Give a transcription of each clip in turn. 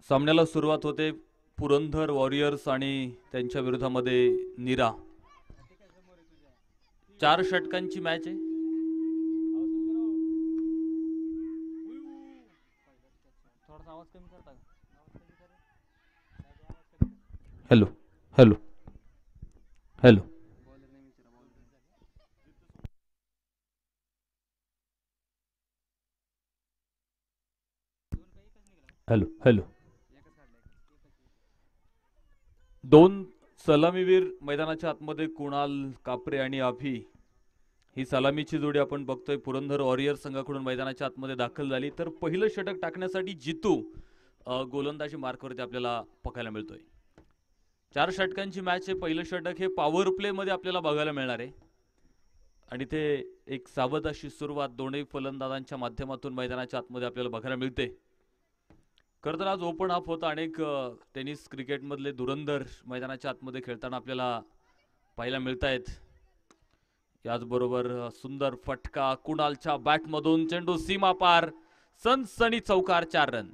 सामन्याला सुरुवात होते. पुरंदर वॉरियर्स आणि त्यांच्या विरोधामध्ये नीरा. 4 षटकांची मॅच आहे. Hello hello hello. Hello hello. 2 सलामीवीर मैदानाच्या आतमध्ये कुणाल कापरे आणि अभि. ही सलामीची जोडी आपण बघतोय. पुरंदर वॉरियर्स संघाकडून मैदानाच्या आतमध्ये दाखल झाली. तर पहिलं षटक टाकण्यासाठी जितू गोलंदाजी मार्कवरती आपल्याला बघायला मिळतोय. 4 षटकांची मॅच आहे. पहिलं षटक हे पॉवर प्ले मध्ये आपल्याला बघायला मिळणार आहे आणि ते एक सावध अशी सुरुवात दोन्ही फलंदाजांच्या माध्यमातून मैदानाच्या आतमध्ये आपल्याला बघायला मिळते. खरं तर आज ओपन हाफ होता. अनेक टेनिस क्रिकेटमधले धुरंधर मैदानाच्या आतमध्ये खेळताना आपल्याला पाहायला मिळत आहेत. याचबरोबर सुंदर फटका कुणालच्या बॅटमधून, चेंडू सीमा पार, सनसनी चौकार, 4 रन.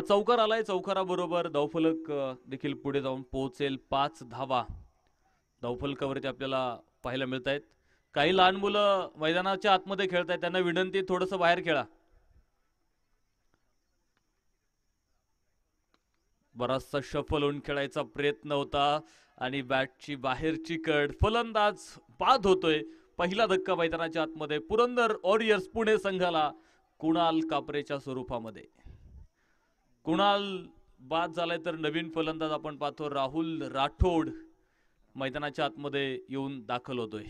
चौकार आलाय. चौकाराबरोबर धावफलक देखील पुढे जाऊन पोहोचेल. 5 धावा धावफलकावरती आपल्याला पाहायला मिळत आहेत. काही लहान मुलं मैदानाच्या आतमध्ये खेळत आहेत. त्यांना विनंती, थोडंसं बाहेर खेळा. बराचसा शफल होऊन खेळायचा प्रयत्न होता आणि बॅटची बाहेरची कड, फलंदाज बाद होतोय. पहिला धक्का मैदानाच्या आतमध्ये पुरंदर वॉरियर्स पुणे संघाला कुणाल कापरेच्या स्वरूपामध्ये. कुणाल बाद झालाय तर नवीन फलंदाज आपण पाहतो राहुल राठोड मैदानाच्या आतमध्ये येऊन दाखल होतोय.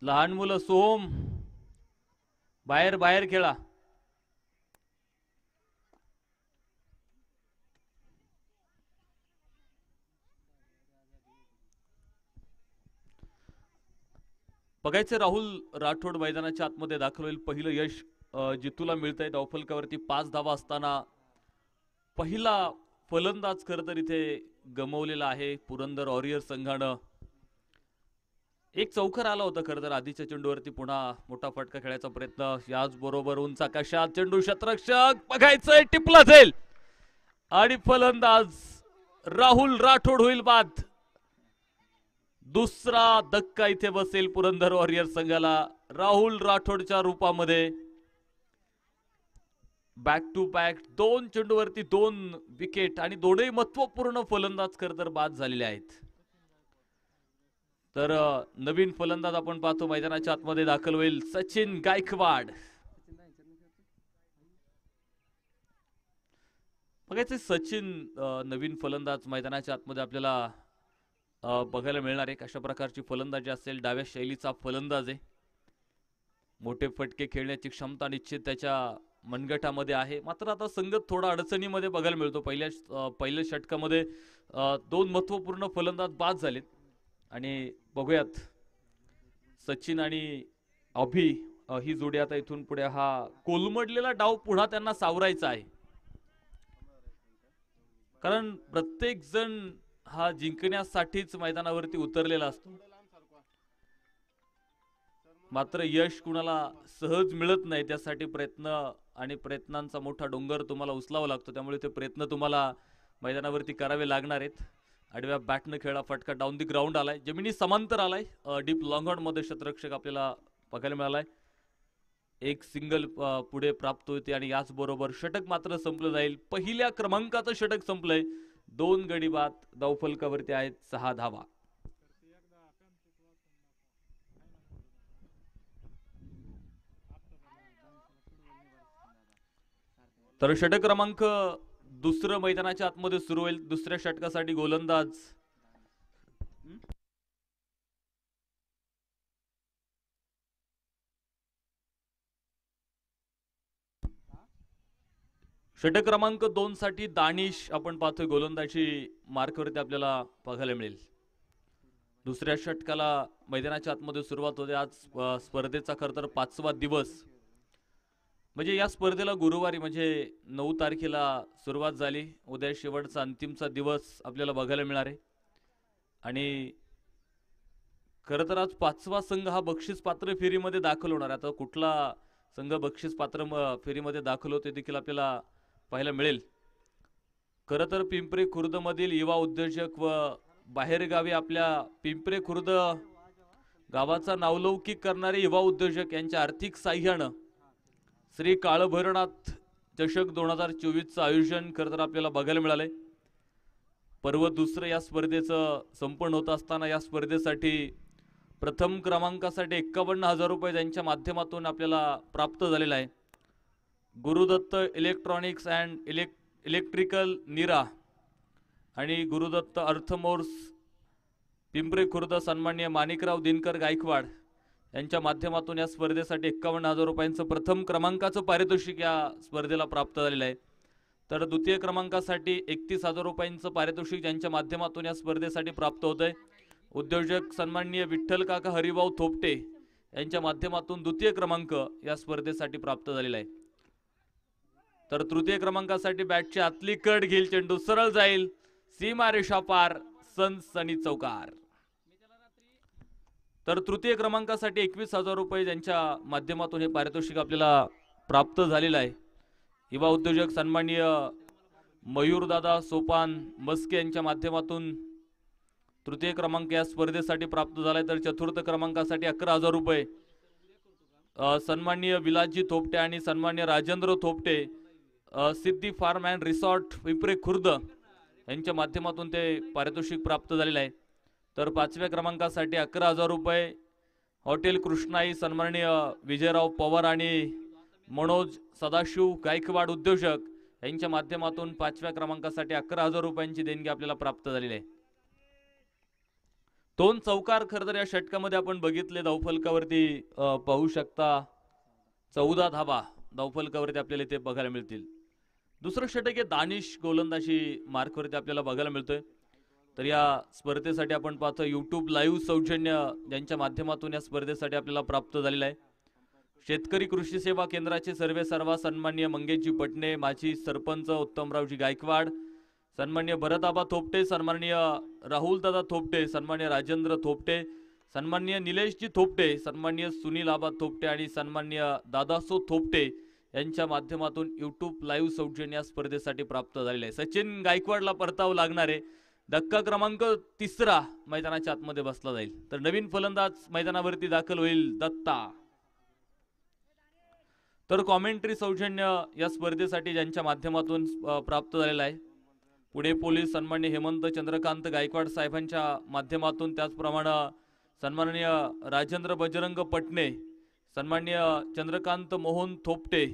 लहान मुलं सोहम बाहेर बाहेर खेळा. बघायचे राहुल राठोड मैदानाच्या आतमध्ये दाखल होईल. पहिलं यश जितूला मिळतंय. धावफलकावरती 5 धावा असताना पहिला फलंदाज खरं तर इथे गमवलेला आहे पुरंदर वॉरियर्स संघानं. एक चौकार आला होता खरं तर आधीच्या चेंडूवरती. पुन्हा मोठा फटका खेळायचा प्रयत्न. याचबरोबर उंच आकाशात चेंडू, क्षेत्ररक्षक बघायचंय, टिपला जाईल आणि फलंदाज राहुल राठोड होईल बाद. दुसरा धक्का इथे बसेल पुरंदर वॉरियर्स संघाला राहुल राठोडच्या रूपामध्ये. बॅक टू बॅक 2 चेंडूवरती 2 विकेट आणि दोनही महत्वपूर्ण फलंदाज खरं तर बाद झालेले आहेत. तर नवीन फलंदाज आपण पाहतो मैदानाच्या आतमध्ये दाखल होईल, सचिन गायकवाड. बघायचं सचिन नवीन फलंदाज मैदानाच्या आतमध्ये आपल्याला बघायला मिळणार आहे. कशा प्रकारची फलंदाजी असेल. डाव्या शैलीचा फलंदाज आहे. मोठे फटके खेळण्याची क्षमता निश्चित त्याच्या मनगटामध्ये आहे. मात्र आता संगत थोडा अडचणीमध्ये बघायला मिळतो. पहिल्या षटकामध्ये 2 महत्वपूर्ण फलंदाज बाद झालेत आणि बघूयात सचिन आणि अभि ही जोडी आता इथून पुढे हा कोलमडलेला डाव पुन्हा त्यांना सावरायचा आहे. कारण प्रत्येक जण हा जिंकण्यासाठीच मैदानावरती उतरलेला असतो. मात्र यश कुणाला सहज मिळत नाही. त्यासाठी प्रयत्न आणि प्रयत्नांचा मोठा डोंगर तुम्हाला उचलावा लागतो. त्यामुळे ते प्रयत्न तुम्हाला मैदानावरती करावे लागणार आहेत. आडव्या बॅटनं खेळा फटका डाऊन दी ग्राउंड आलाय, जमिनी समांतर आलाय. डीप लॉंग ऑन मध्ये क्षेत्ररक्षक आपल्याला बघायला मिळालाय. एक सिंगल पुढे प्राप्त होते आणि याचबरोबर षटक मात्र संपलं जाईल. पहिल्या क्रमांकाचं षटक संपलंय. 2 गडी बाद धावफलकावरती आहेत 6 धावा. तर षटक क्रमांक दुसरं मैदानाच्या आतमध्ये सुरू होईल. दुसऱ्या षटकासाठी गोलंदाज षटक क्रमांक 2 साठी दानिश आपण पाहतोय गोलंदाजी मार्कवरती आपल्याला बघायला मिळेल. दुसऱ्या षटकाला मैदानाच्या आतमध्ये सुरुवात होते. आज स्पर्धेचा खरं तर 5वा दिवस. म्हणजे या स्पर्धेला गुरुवारी म्हणजे 9 तारखेला सुरुवात झाली. उद्या शेवटचा अंतिमचा दिवस आपल्याला बघायला मिळणार आहे. आणि खरं तर आज 5वा संघ हा बक्षीस पात्र फेरीमध्ये दाखल होणार आहे. आता कुठला संघ बक्षीस पात्र फेरीमध्ये दाखल होते देखील आपल्याला पाहायला मिळेल. खरं तर पिंपरी खुर्दमधील युवा उद्योजक व बाहेरगावी आपल्या पिंपरी खुर्द गावाचा नावलौकिक करणारे युवा उद्योजक यांच्या आर्थिक साह्यानं श्री काळभैरवनाथ चषक 2024चं आयोजन खरं तर आपल्याला बघायला मिळालंय. पर्व दुसरं या स्पर्धेचं संपन्न होत असताना या स्पर्धेसाठी प्रथम क्रमांकासाठी 51,000 रुपये त्यांच्या माध्यमातून आपल्याला प्राप्त झालेला आहे. गुरुदत्त इलेक्ट्रॉनिक्स अँड इलेक्ट्रिकल निरा आणि गुरुदत्त अर्थमोर्स पिंपरी खुर्द सन्माननीय माणिकराव दिनकर गायकवाड यांच्या माध्यमातून या स्पर्धेसाठी 51,000 रुपयांचं प्रथम क्रमांकाचं पारितोषिक या स्पर्धेला प्राप्त झालेलं आहे. तर द्वितीय क्रमांकासाठी 31,000 रुपयांचं पारितोषिक ज्यांच्या माध्यमातून या स्पर्धेसाठी प्राप्त होत आहे. उद्योजक सन्माननीय विठ्ठल काका हरिभाऊ थोपटे यांच्या माध्यमातून द्वितीय क्रमांक या स्पर्धेसाठी प्राप्त झालेला आहे. तर तृतीय क्रमांकासाठी बॅटची आतली कड घेईल, चेंडू सरळ जाईल, सीमारेषा पार, सनसनी चौकार. तर तृतीय क्रमांकासाठी 21,000 रुपये ज्यांच्या माध्यमातून हे पारितोषिक आपल्याला प्राप्त झालेलं आहे. युवा उद्योजक सन्माननीय मयूरदादा सोपान मस्के यांच्या माध्यमातून तृतीय क्रमांक या स्पर्धेसाठी प्राप्त झालाय. तर चतुर्थ क्रमांकासाठी 11,000 रुपये सन्माननीय विलासजी थोपटे आणि सन्माननीय Rajendra Thopte Siddhi farm and resort Pimpri Khurd यांच्या माध्यमातून ते पारितोषिक प्राप्त झालेलं आहे. तर 5व्या क्रमांकासाठी 11,000 रुपये हॉटेल कृष्णाई सन्माननीय विजयराव पवार आणि मनोज सदाशिव गायकवाड उद्योजक यांच्या माध्यमातून 5व्या क्रमांकासाठी 11,000 रुपयांची देणगी आपल्याला प्राप्त झालेली आहे. 2 चौकार खरं तर या षटकामध्ये आपण बघितले. धावफलकावरती पाहू शकता 14 धावा धावफलकावरती आपल्याला इथे बघायला मिळतील. दुसरं षटक आहे दानिश गोलंदाजी मार्कवरती आपल्याला बघायला मिळतोय. तर या स्पर्धेसाठी आपण पाहतो YouTube लाईव्ह सौजन्य ज्यांच्या माध्यमातून या स्पर्धेसाठी आपल्याला प्राप्त झालेला आहे. शेतकरी कृषी सेवा केंद्राचे सर्वे सर्वा सन्माननीय मंगेशजी पटणे, माजी सरपंच उत्तमरावजी गायकवाड, सन्माननीय भरतआबा थोपटे, सन्माननीय राहुलदादा थोपटे, सन्माननीय राजेंद्र थोपटे, सन्माननीय निलेशजी थोपटे, सन्माननीय सुनील आबा थोपटे आणि सन्माननीय दादासो थोपटे यांच्या माध्यमातून YouTube लाईव्ह सौजन्य या स्पर्धेसाठी प्राप्त झालेले आहे. सचिन गायकवाडला परतावं लागणार आहे. धक्का क्रमांक 3 मैदानाच्या आतमध्ये बसला जाईल. तर नवीन फलंदाज मैदानावरती दाखल होईल दत्ता. तर कॉमेंट्री सौजन्य या स्पर्धेसाठी ज्यांच्या माध्यमातून प्राप्त झालेला आहे. पुणे पोलीस सन्मान्य हेमंत चंद्रकांत गायकवाड साहेबांच्या माध्यमातून, त्याचप्रमाणे सन्माननीय राजेंद्र बजरंग पटणे, सन्मान्य चंद्रकांत मोहन थोपटे,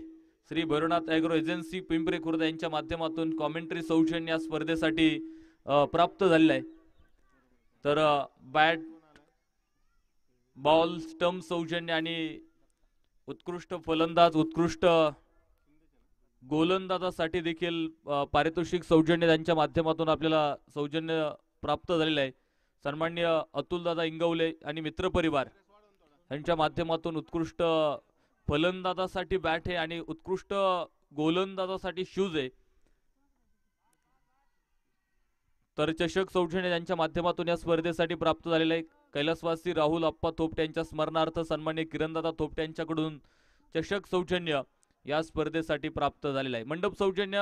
श्री भैरवनाथ ॲग्रो एजन्सी पिंपरी खुर्द यांच्या माध्यमातून कॉमेंट्री सौजन्य या स्पर्धेसाठी प्राप्त झालेला आहे. तर बॅट बॉल स्टंप सौजन्य आणि उत्कृष्ट फलंदाज उत्कृष्ट गोलंदाजासाठी देखील पारितोषिक सौजन्य त्यांच्या माध्यमातून आपल्याला सौजन्य प्राप्त झालेलं आहे. सन्माननीय अतुलदादा इंगवले आणि मित्रपरिवार यांच्या माध्यमातून उत्कृष्ट फलंदाजासाठी बॅट आहे आणि उत्कृष्ट गोलंदाजासाठी शूज आहे. तर चषक सौजन्य यांच्या माध्यमातून या स्पर्धेसाठी प्राप्त झालेलं आहे. कैलासवासी राहुल अप्पा थोपटे यांच्या स्मरणार्थ सन्मान्य किरणदादा थोपटे यांच्याकडून चषक सौजन्य या स्पर्धेसाठी प्राप्त झालेला आहे. मंडप सौजन्य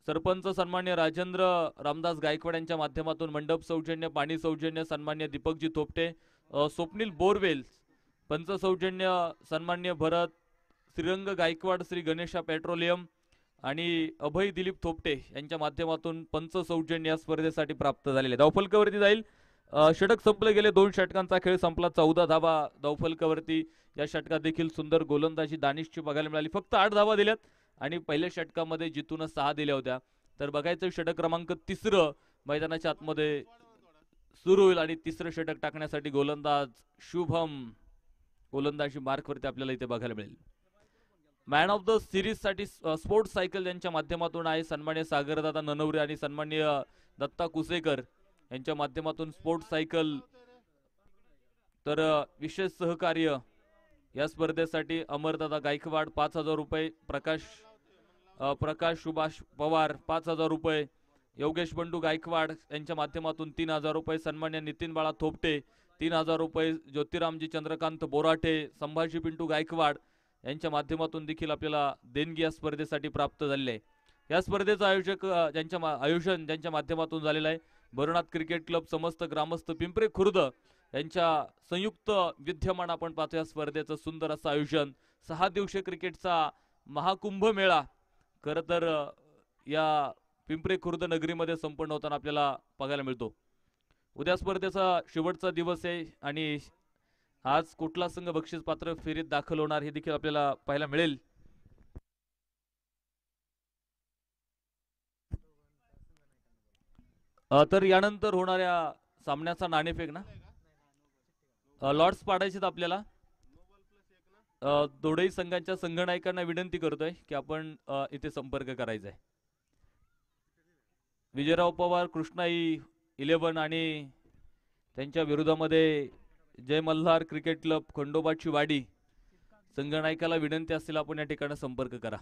सरपंच सन्मान्य राजेंद्र रामदास गायकवाड यांच्या माध्यमातून मंडप सौजन्य, पाणी सौजन्य सन्मान्य दीपकजी थोपटे, स्वप्नील बोरवेल, पंच सौजन्य सन्मान्य भरत श्रीरंग गायकवाड, श्री गणेशा पेट्रोलियम आणि अभय दिलीप थोपटे यांच्या माध्यमातून पंच सौजन्य या स्पर्धेसाठी प्राप्त झालेले. धावफलकावरती जाईल. षटक संपले गेले. 2 षटकांचा खेळ संपला. 14 धावा धावफलकावरती. या षटकात देखील सुंदर गोलंदाजी दानिशची बघायला मिळाली. फक्त 8 धावा दिल्यात आणि पहिल्या षटकामध्ये जितून 6 दिल्या होत्या. तर बघायचं षटक क्रमांक 3 मैदानाच्या आतमध्ये सुरू होईल आणि 3रं षटक टाकण्यासाठी गोलंदाज शुभम गोलंदाजी मार्कवरती आपल्याला इथे बघायला मिळेल. मॅन ऑफ द सिरीज साठी स्पोर्ट्स सायकल यांच्या माध्यमातून आहे सन्मान्य सागरदादा ननवरे आणि सन्मान्य दत्ता कुसेकर यांच्या माध्यमातून स्पोर्ट्स सायकल. तर विशेष सहकार्य या स्पर्धेसाठी अमरदादा गायकवाड 5,000 रुपये, प्रकाश सुभाष पवार 5,000 रुपये, योगेश बंडू गायकवाड यांच्या माध्यमातून 3,000 रुपये, सन्मान्य नितीन बाळा थोपटे 3,000 रुपये, ज्योतिरामजी चंद्रकांत बोराटे, संभाजी पिंटू गायकवाड यांच्या माध्यमातून देखील आपल्याला देणगी या स्पर्धेसाठी प्राप्त झालेली आहे. या स्पर्धेचं आयोजन ज्यांच्या माध्यमातून झालेलं आहे भरनाथ क्रिकेट क्लब समस्त ग्रामस्थ पिंपरे खुर्द यांच्या संयुक्त विद्यमान आपण पाहतो या स्पर्धेचं सुंदर असं आयोजन. 6 दिवसीय क्रिकेटचा महाकुंभ मेळा खरं तर या पिंपरे खुर्द नगरीमध्ये संपन्न होताना आपल्याला बघायला मिळतो. उद्या स्पर्धेचा शेवटचा दिवस आहे आणि आज कुठला संघ बक्षीस पात्र फेरीत दाखल होणार हे देखील आपल्याला पाहायला मिळेल. तर यानंतर होणाऱ्या सामन्याचा नाणेफेक ना लॉर्ड्स पाडायचे आपल्याला. दोघेही संघांच्या संघनायकांना विनंती करतोय की आपण इथे संपर्क करायचा आहे. विजयराव पवार कृष्णाई 11 आणि त्यांच्या विरोधामध्ये जय मल्हार क्रिकेट क्लब खंडोबाची वाडी संघनायकाला विनंती असेल आपण या ठिकाणी संपर्क करा.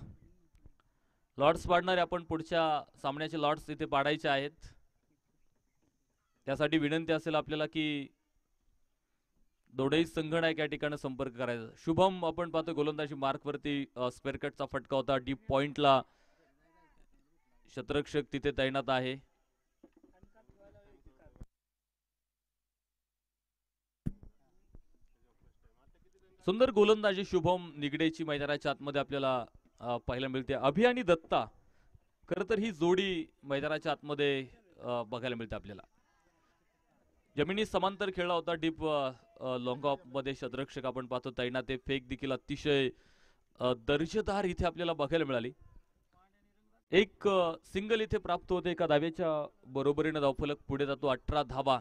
लॉर्ड्स पाडणारे आपण पुढच्या सामन्याचे लॉर्ड्स इथे पाडायचे आहेत. त्यासाठी विनंती असेल आपल्याला की दोघेही संघनायक या ठिकाणी संपर्क करायचा. शुभम आपण पाहतो गोलंदाजी मार्कवरती स्पेअरकटचा फटका होता. डीप पॉइंटला शतरक्षक तिथे तैनात आहे. सुंदर गोलंदाजी शुभम निगडेची मैदानाच्या आतमध्ये आपल्याला पाहायला मिळते. अभि आणि दत्ता खरं तर ही जोडी मैदानाच्या आतमध्ये बघायला मिळते आपल्याला. जमिनी समांतर खेळला होता. डीप लॉंग ऑफ मध्ये शतरक्षक आपण पाहतो तैनात. फेक देखील अतिशय दर्जेदार इथे आपल्याला बघायला मिळाली. एक सिंगल इथे प्राप्त होते. एका धावेच्या बरोबरीने धावफलक पुढे जातो. 18 धावा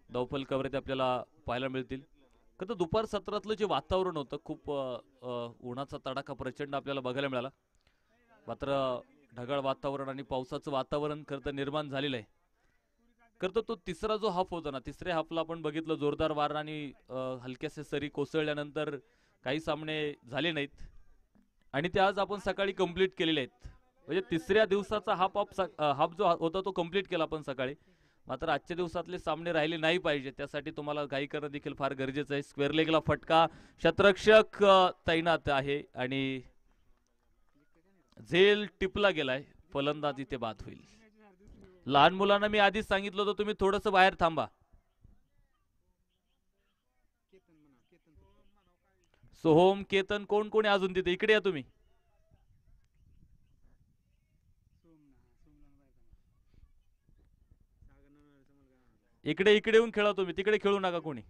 धावफलकावरती आपल्याला पाहायला मिळतील. तर दुपार सत्रातलं जे वातावरण होतं खूप उन्हाचा तडाखा प्रचंड आपल्याला बघायला मिळाला. मात्र ढगाळ वातावरण आणि पावसाचं वातावरण खरं तर निर्माण झालेलं आहे. खरं तो तिसरा जो हाफ होता ना तिसऱ्या हाफला आपण बघितलं जोरदार वार आणि हलक्यासे सरी कोसळल्यानंतर काही सामने झाले नाहीत आणि ते आज आपण सकाळी कंप्लीट केलेले आहेत. म्हणजे तिसऱ्या दिवसाचा हाफ जो होता तो कंप्लीट केला आपण सकाळी. मात्र आजच्या दिवसातले सामने राहिले नाही पाहिजे त्यासाठी तुम्हाला घाई करणं देखील फार गरजेचं आहे. स्क्वेअर लेगला फटका शतरक्षक तैनात आहे आणि झेल टिपला गेलाय. फलंदाज इथे बाद होईल. लहान मुलांना मी आधीच सांगितलं होतं तुम्ही थोडंसं बाहेर थांबा. सोहम केतन कोण कोणी अजून तिथे इकडे या तुम्ही. इकडे येऊन खेळा तुम्ही. तिकडे खेळू नका कोणी.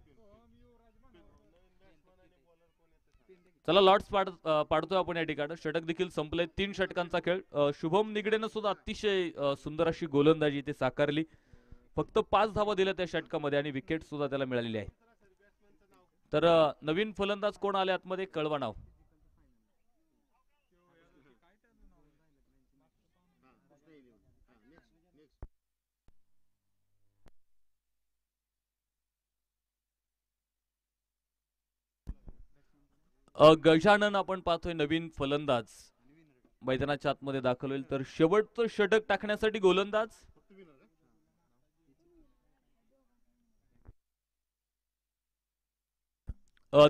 चला लॉर्ड्स पाडतोय आपण या ठिकाणी. षटक देखील संपले. 3 षटकांचा खेळ. शुभम निगडेनं सुद्धा अतिशय सुंदर अशी गोलंदाजी इथे साकारली. फक्त 5 धावा दिल्या त्या षटकामध्ये आणि विकेट सुद्धा त्याला मिळालेली आहे. तर नवीन फलंदाज कोण आले आतमध्ये कळवा नाव. गजानन आपण पाहतोय नवीन फलंदाज मैदानाच्या आतमध्ये दाखल होईल. तर शेवटचं षटक टाकण्यासाठी गोलंदाज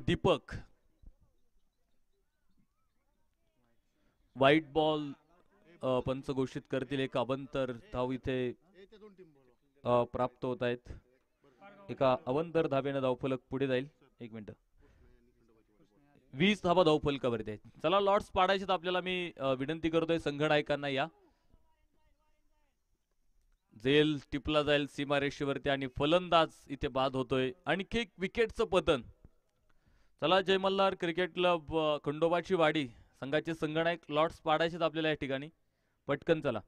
दीपक. व्हाईट बॉल पंच घोषित करतील. एक अवंतर धाव इथे प्राप्त होत आहेत. एका अवंतर धावेने धावफलक पुढे जाईल. 1 मिनिट. 20 धावा धावफलकावरती आहेत. चला लॉर्ड्स पाडायचे आपल्याला. मी विनंती करतोय संघनायकांना या. झेल टिपला जाईल सीमारेषेवरती आणि फलंदाज इथे बाद होतोय. आणखी एक विकेटचं पतन. चला जय मल्हार क्रिकेट क्लब खंडोबाची वाडी संघाचे संघनायक लॉर्ड्स पाडायचे आपल्याला या ठिकाणी. पटकन चला.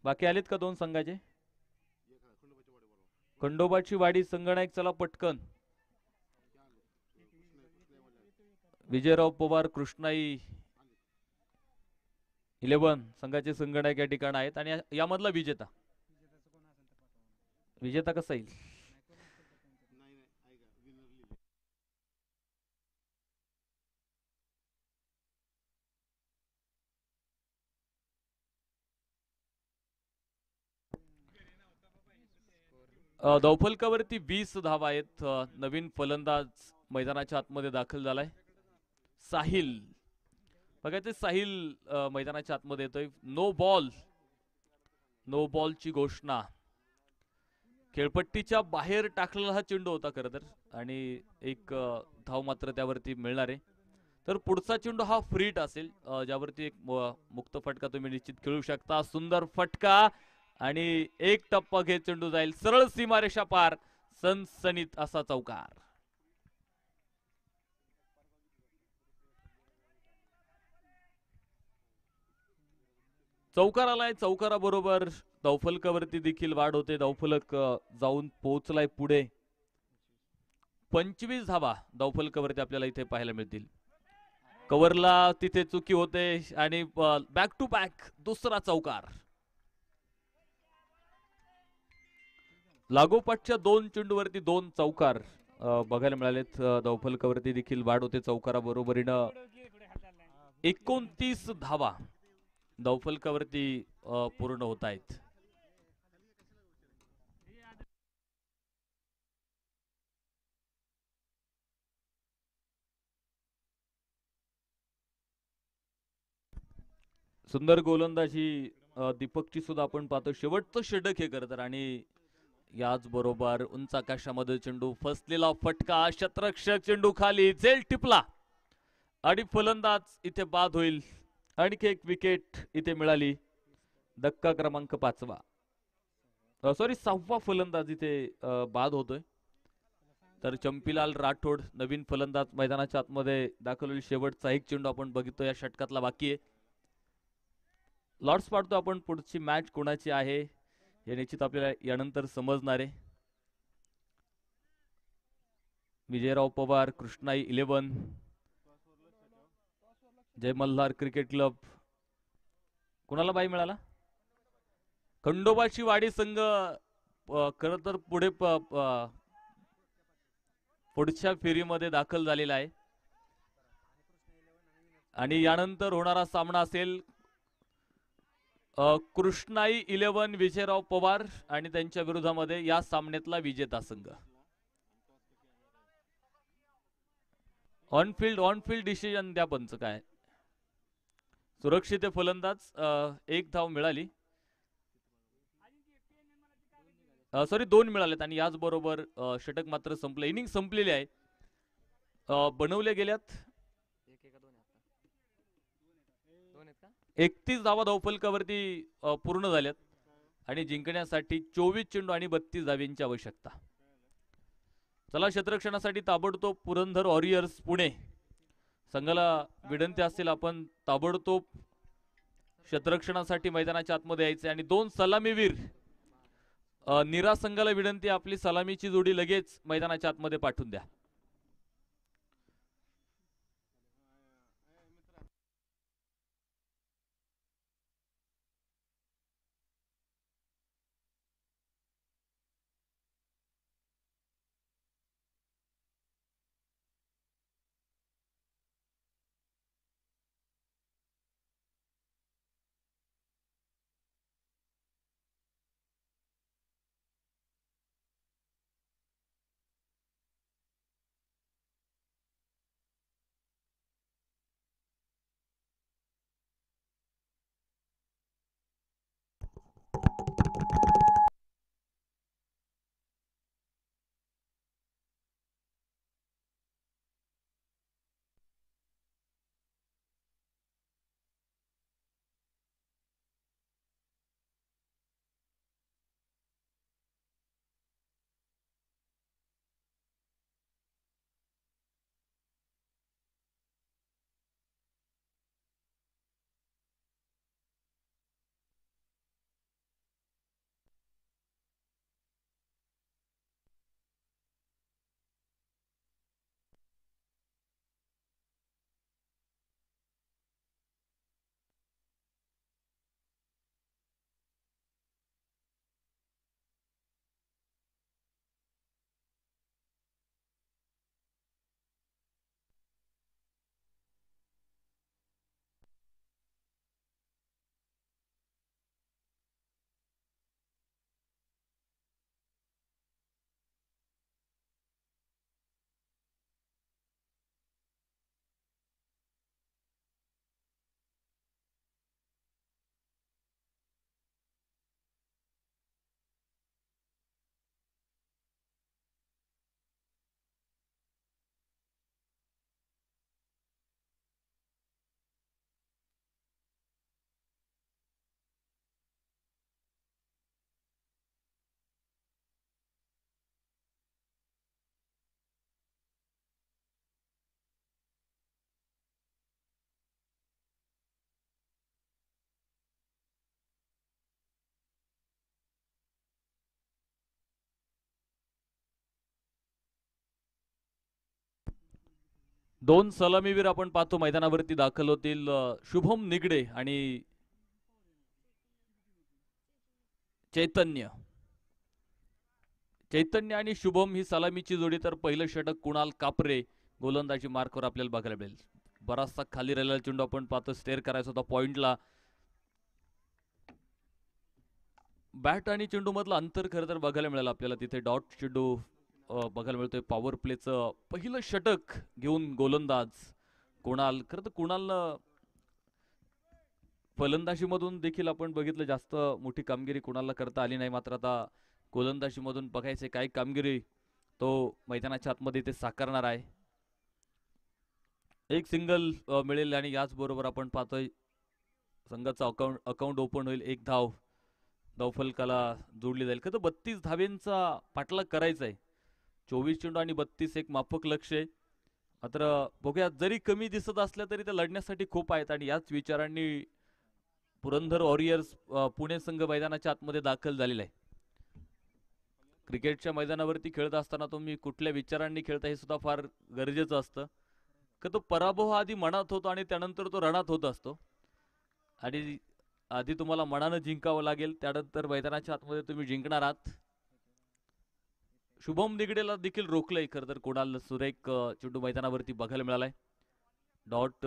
बाकी आलेत का 2 संघाचे. खंडोबाची वाडी संघनायक चला पटकन. विजयराव पवार कृष्णाई 11 संघाचे संघनायक या ठिकाणी आहेत आणि यामधला विजेता कसा येईल. धावफलकावरती 20 धावा आहेत. नवीन फलंदाज मैदानाच्या आतमध्ये दाखल झालाय, साहिल. बघा ते साहिल मैदानाच्या आतमध्ये येतोय. नो बॉल, नो बॉलची घोषणा. खेळपट्टीच्या बाहेर टाकलेला हा चेंडू होता खरं तर, आणि एक धाव मात्र त्यावरती मिळणार आहे. तर पुढचा चेंडू हा फ्रीट असेल, ज्यावरती एक मुक्त फटका तुम्ही निश्चित खेळू शकता. सुंदर फटका आणि एक टप्पा घेत चेंडू जाईल सरळ सीमारेषा पार. सनसनीत असा चौकार. चौकार आलाय. चौकाराबरोबर धावफलकावरती देखील वाढ होते. धावफलक जाऊन पोहोचलाय पुढे. 25 धावा धावफलकावरती आपल्याला इथे पाहायला मिळतील. कव्हरला तिथे चुकी होते आणि बॅक टू बॅक दुसरा चौकार. लागोपाठच्या 2 चेंडूवरती 2 चौकार बघायला मिळालेत. धावफलकावरती देखील वाढ होते. चौकाराबरोबरीनं 29 धावा धावफलकावरती पूर्ण होत आहेत. सुंदर गोलंदाजी दीपकची सुद्धा आपण पाहतो. शेवटचं षटक हे खरं तर, आणि याच बरोबर उंच आकाशामध्ये चेंडू फसलेला फटका. शतरक्षक चेंडू खाली झेल टिपला आणि फलंदाज इथे बाद होईल. आणखी एक विकेट इथे मिळाली. धक्का क्रमांक 5वा, सॉरी 6वा फलंदाज इथे बाद होतोय. तर चंपीलाल राठोड नवीन फलंदाज मैदानाच्या आतमध्ये दाखल होईल. शेवटचा एक चेंडू आपण बघिततो या षटकातला बाकी आहे. लॉर्ड्स पाहतो आपण. पुढची मॅच कोणाची आहे हे निश्चित आपल्याला यानंतर समजणार आहे. विजयराव पवार, कृष्णाई 11, जय मल्हार क्रिकेट क्लब. कोणाला बाई मिळाला? खंडोबाची वाडी संघ खर तर पुढे पुढच्या फेरीमध्ये दाखल झालेला आहे. आणि यानंतर होणारा सामना असेल कृष्णाई 11 विजयराव पवार आणि त्यांच्या विरोधामध्ये या सामन्यातला विजेता संघ. ऑन फील्ड डिसिजन द्या पंच. काय सुरक्षित फलंदाज. एक धाव मिळाली, सॉरी 2 मिळालेत. आणि याचबरोबर षटक मात्र संपलं. इनिंग संपलेली आहे. बनवल्या गेल्यात 31 धावा धावफलकावरती पूर्ण झाल्यात आणि जिंकण्यासाठी 24 चेंडू आणि 32 धावांची आवश्यकता. चला, क्षेत्ररक्षणासाठी ताबडतोब पुरंदर वॉरियर्स पुणे संघाला विनंती असेल आपण ताबडतोब क्षेत्ररक्षणासाठी मैदानाच्या आतमध्ये यायचे. आणि 2 सलामीवीर निरा संघाला विनंती, आपली सलामीची जोडी लगेच मैदानाच्या आतमध्ये पाठवून द्या. दोन सलामीवीर आपण पाहतो मैदानावरती दाखल होतील, शुभम निगडे आणि चैतन्य. चैतन्य आणि शुभम ही सलामीची जोडी, तर पहिलं षटक कुणाल कापरे गोलंदाजी मार्कवर आपल्याला बघायला मिळेल. बराचसा खाली राहिलेला चेंडू आपण पाहतो, स्टेअर करायचा होता पॉइंटला. बॅट आणि चेंडू मधलं अंतर खरं तर बघायला मिळालं आपल्याला तिथे. डॉट चेंडू बघायला मिळतोय. पॉवर प्लेचं पहिलं षटक घेऊन गोलंदाज कुणाल. खरं तर कुणालनं फलंदाजीमधून देखील आपण बघितलं जास्त मोठी कामगिरी कुणाला करता आली नाही, मात्र आता गोलंदाजीमधून बघायचे काय कामगिरी तो मैदानाच्या आतमध्ये ते साकारणार आहे. एक सिंगल मिळेल आणि याचबरोबर आपण पाहतोय संघाचं अकाउंट ओपन होईल. एक धाव धावफलकाला जोडली जाईल. तर 32 धावेंचा पाठलाग करायचा आहे. 24 चेंडू आणि 32 एक माफक लक्ष आहे. मात्र बघूया, जरी कमी दिसत असल्या तरी ते लढण्यासाठी खूप आहेत आणि याच विचारांनी पुरंदर वॉरियर्स पुणे संघ मैदानाच्या आतमध्ये दाखल झालेला आहे. क्रिकेटच्या मैदानावरती खेळत असताना तुम्ही कुठल्या विचारांनी खेळता हे सुद्धा फार गरजेचं असतं. का तो पराभव आधी मनात होतो आणि त्यानंतर तो रणात होत असतो. आणि आधी तुम्हाला मनानं जिंकावं लागेल, त्यानंतर मैदानाच्या आतमध्ये तुम्ही जिंकणार आहात. शुभम निगडेला देखील रोखलंय खरं तर कुणाल. सुरेख चेंडू मैदानावरती बघायला मिळालाय. डॉट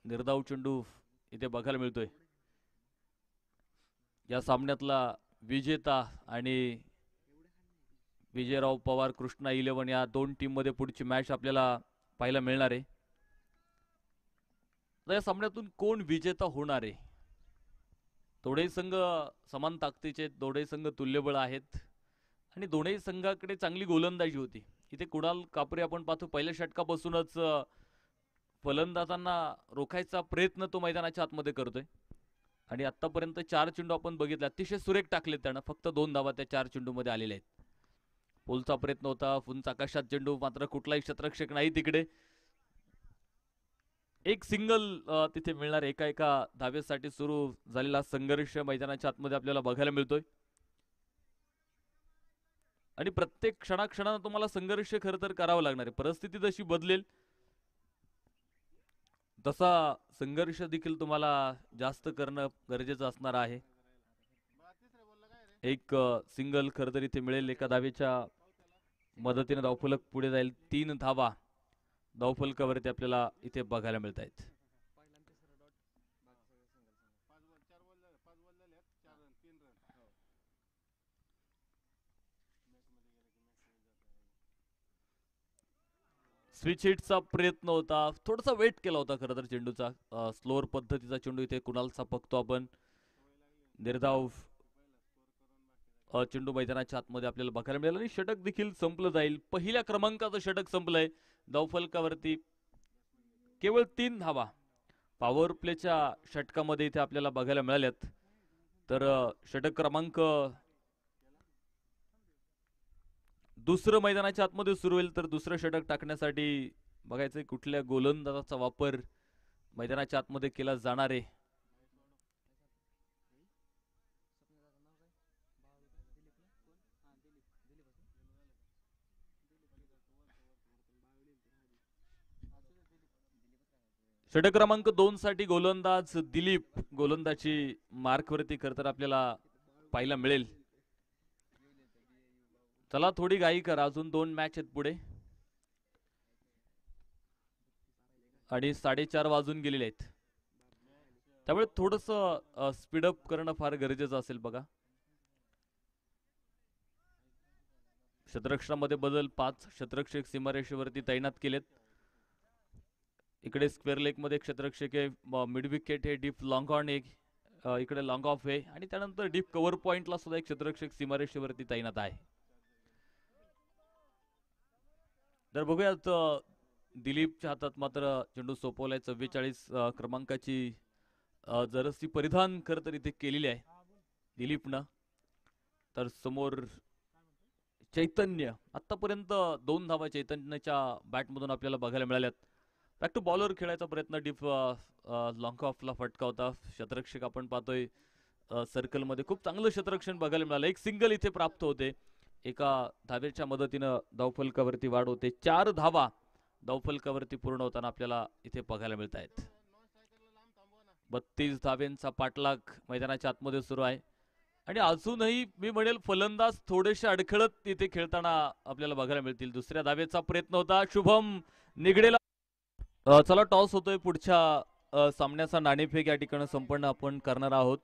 निर्धाव चेंडू इथे बघायला मिळतोय. या सामन्यातला विजेता आणि विजयराव पवार कृष्णा 11 या दोन टीम मध्ये पुढची मॅच आपल्याला पाहायला मिळणार आहे. या सामन्यातून कोण विजेता होणार आहे? दोन्ही संघ समान ताकदीचे, दोन्ही संघ तुल्यबळ आहेत आणि दोन्ही संघाकडे चांगली गोलंदाजी होती. इथे कुणाल कापरे आपण पाहतो पहिल्या षटकापासूनच फलंदाजांना रोखायचा प्रयत्न तो मैदानाच्या आतमध्ये करतोय आणि आतापर्यंत 4 चेंडू आपण बघितले, अतिशय सुरेख टाकले त्यानं. फक्त 2 धावा त्या 4 चेंडू मध्ये आलेल्या आहेत. पोलचा प्रयत्न होता, फुंच आकाशात चेंडू, मात्र कुठलाही क्षेत्ररक्षक नाही तिकडे. एक सिंगल तिथे मिळणार. एका धावेसाठी सुरू झालेला संघर्ष मैदानाच्या आतमध्ये आपल्याला बघायला मिळतोय आणि प्रत्येक क्षणाक्षणाला तुम्हाला संघर्ष खरं तर करावा लागणार आहे. परिस्थिती जशी बदलेल तसा संघर्ष देखील तुम्हाला जास्त करणं गरजेचं असणार आहे. एक सिंगल खरं तर इथे मिळेल. एका धावेच्या मदतीने धावफलक पुढे जाईल. 3 धावा धावफलकावरती आपल्याला इथे बघायला मिळत आहेत. स्विच हिटचा प्रयत्न होता, थोडासा वेट केला होता खरं तर चेंडूचा. स्लोअर पद्धतीचा चेंडू इथे कुणालचा बघतो आपण. निर्धाव चेंडू मैदानाच्या आतमध्ये आपल्याला बघायला मिळेल आणि षटक देखील संपलं जाईल. पहिल्या क्रमांकाचं षटक संपलंय. धावफलकावरती केवळ 3 धावा पॉवर प्लेच्या षटकामध्ये इथे आपल्याला बघायला मिळाल्यात. तर षटक क्रमांक दुसरं मैदानाच्या आतमध्ये सुरू होईल. तर दुसरं षटक टाकण्यासाठी बघायचं कुठल्या गोलंदाजाचा वापर मैदानाच्या आतमध्ये केला जाणार आहे. षटक क्रमांक 2 साठी गोलंदाज दिलीप गोलंदाजी मार्कवरती खरं तर आपल्याला पाहायला मिळेल. चला थोडी घाई करा, अजून 2 मॅच आहेत पुढे आणि 4:30 वाजून गेलेले आहेत. त्यामुळे थोडस स्पीडअप करणं फार गरजेचं असेल. बघा क्षेत्ररक्षणामध्ये बदल. 5 क्षेत्ररक्षक सीमारेषेवरती तैनात केलेत. इकडे स्क्वेअर लेग मध्ये क्षेत्ररक्षक आहे. मिड विकेट हे डीप लॉंग ऑन एक, इकडे लॉंग ऑफ आहे आणि त्यानंतर डीप कव्हर पॉइंटला सुद्धा एक क्षेत्ररक्षक सीमारेषेवरती तैनात आहे. तर बघूयात दिलीपच्या हातात मात्र चेंडू सोपवलाय. 44 क्रमांकाची जर्सी परिधान खरं तर इथे केलेली आहे दिलीपनं. तर समोर चैतन्य. आतापर्यंत 2 धावा चैतन्याच्या बॅटमधून आपल्याला बघायला मिळाल्यात. बॅक टू बॉलर खेळायचा प्रयत्न, डीप लॉंग ऑफला फटका होता. क्षेत्ररक्षक आपण पाहतोय सर्कलमध्ये खूप चांगलं क्षेत्ररक्षण बघायला मिळालं. एक सिंगल इथे प्राप्त होते. एका धावेच्या मदतीनं धावफलकावरती वाढ होते. 4 धावा धावफलकावरती पूर्ण होताना आपल्याला इथे बघायला मिळत आहेत. 32 धाब्यांचा पाठलाग मैदानाच्या आतमध्ये सुरू आहे आणि अजूनही मी म्हणेल फलंदाज थोडेसे अडखळत इथे खेळताना आपल्याला बघायला मिळतील. दुसऱ्या धाब्याचा प्रयत्न होता, शुभम निगडेला. चला टॉस होतोय पुढच्या सामन्याचा नाणेफेक या ठिकाणी संपन्न आपण करणार आहोत.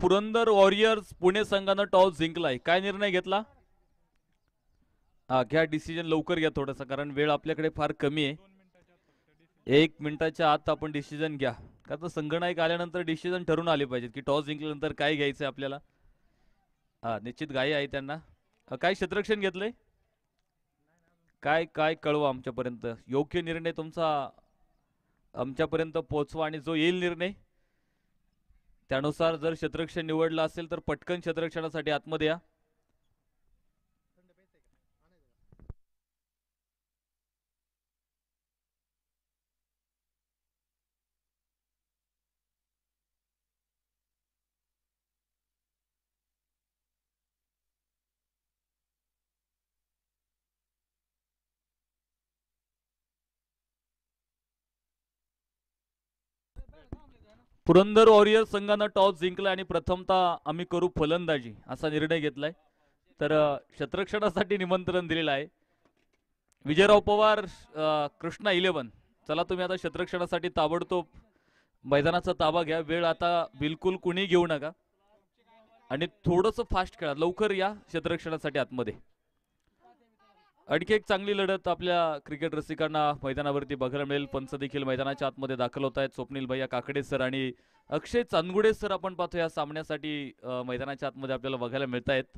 पुरंदर वॉरियर्स पुणे संघानं टॉस जिंकलाय. काय निर्णय घेतला? घ्या डिसिजन लवकर घ्या थोडासा, कारण वेळ आपल्याकडे फार कमी आहे. 1 मिनिटाच्या आत आपण डिसिजन घ्या, कारण संघनायक आल्यानंतर डिसिजन ठरून आले पाहिजेत की टॉस जिंकल्यानंतर काय घ्यायचंय आपल्याला. निश्चित घाई आहे त्यांना. काय क्षेत्ररक्षण घेतलंय? काय काय कळवा आमच्यापर्यंत. योग्य निर्णय तुमचा आमच्यापर्यंत पोहोचवा आणि जो येईल निर्णय त्यानुसार जर क्षेत्ररक्षण निवडलं असेल तर पटकन क्षेत्ररक्षणासाठी आतमध्ये या. पुरंदर वॉरियर्स संघानं टॉस जिंकला आणि प्रथमतः आम्ही करू फलंदाजी असा निर्णय घेतलाय. तर क्षेत्ररक्षणासाठी निमंत्रण दिलेलं आहे. विजयराव पवार, कृष्णा 11, चला तुम्ही आता क्षेत्ररक्षणासाठी ताबडतोब मैदानाचा ताबा घ्या. वेळ आता बिलकुल कुणी घेऊ नका आणि थोडंसं फास्ट खेळा. लवकर या क्षेत्ररक्षणासाठी आतमध्ये. आणखी एक चांगली लढत आपल्या क्रिकेट रसिकांना मैदानावरती बघायला मिळेल. पंच देखील मैदानाच्या आतमध्ये दाखल होत आहेत. स्वप्नील भैया काकडे सर आणि अक्षय चांदगुडे सर आपण पाहतो या सामन्यासाठी मैदानाच्या आतमध्ये आपल्याला बघायला मिळत आहेत.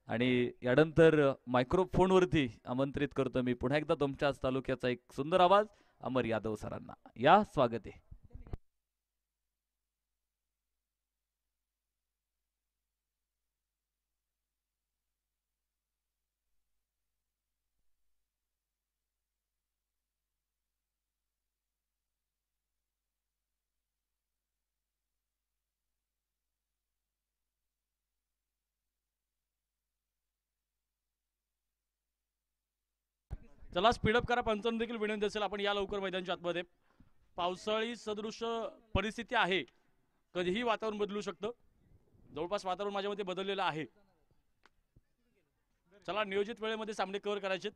आणि यानंतर मायक्रोफोनवरती आमंत्रित करतो मी पुन्हा एकदा तुमच्याच तालुक्याचा एक सुंदर आवाज अमर यादव सरांना. या, स्वागत आहे. चला स्पीडअप करा. पंचांना देखील विनंती असेल आपण या लवकर मैदानाच्या आतमध्ये. पावसाळी सदृश परिस्थिती आहे, कधीही वातावरण बदलू शकतं. जवळपास वातावरण माझ्या मते बदललेलं आहे. चला नियोजित वेळेमध्ये सामने कव्हर करायचे.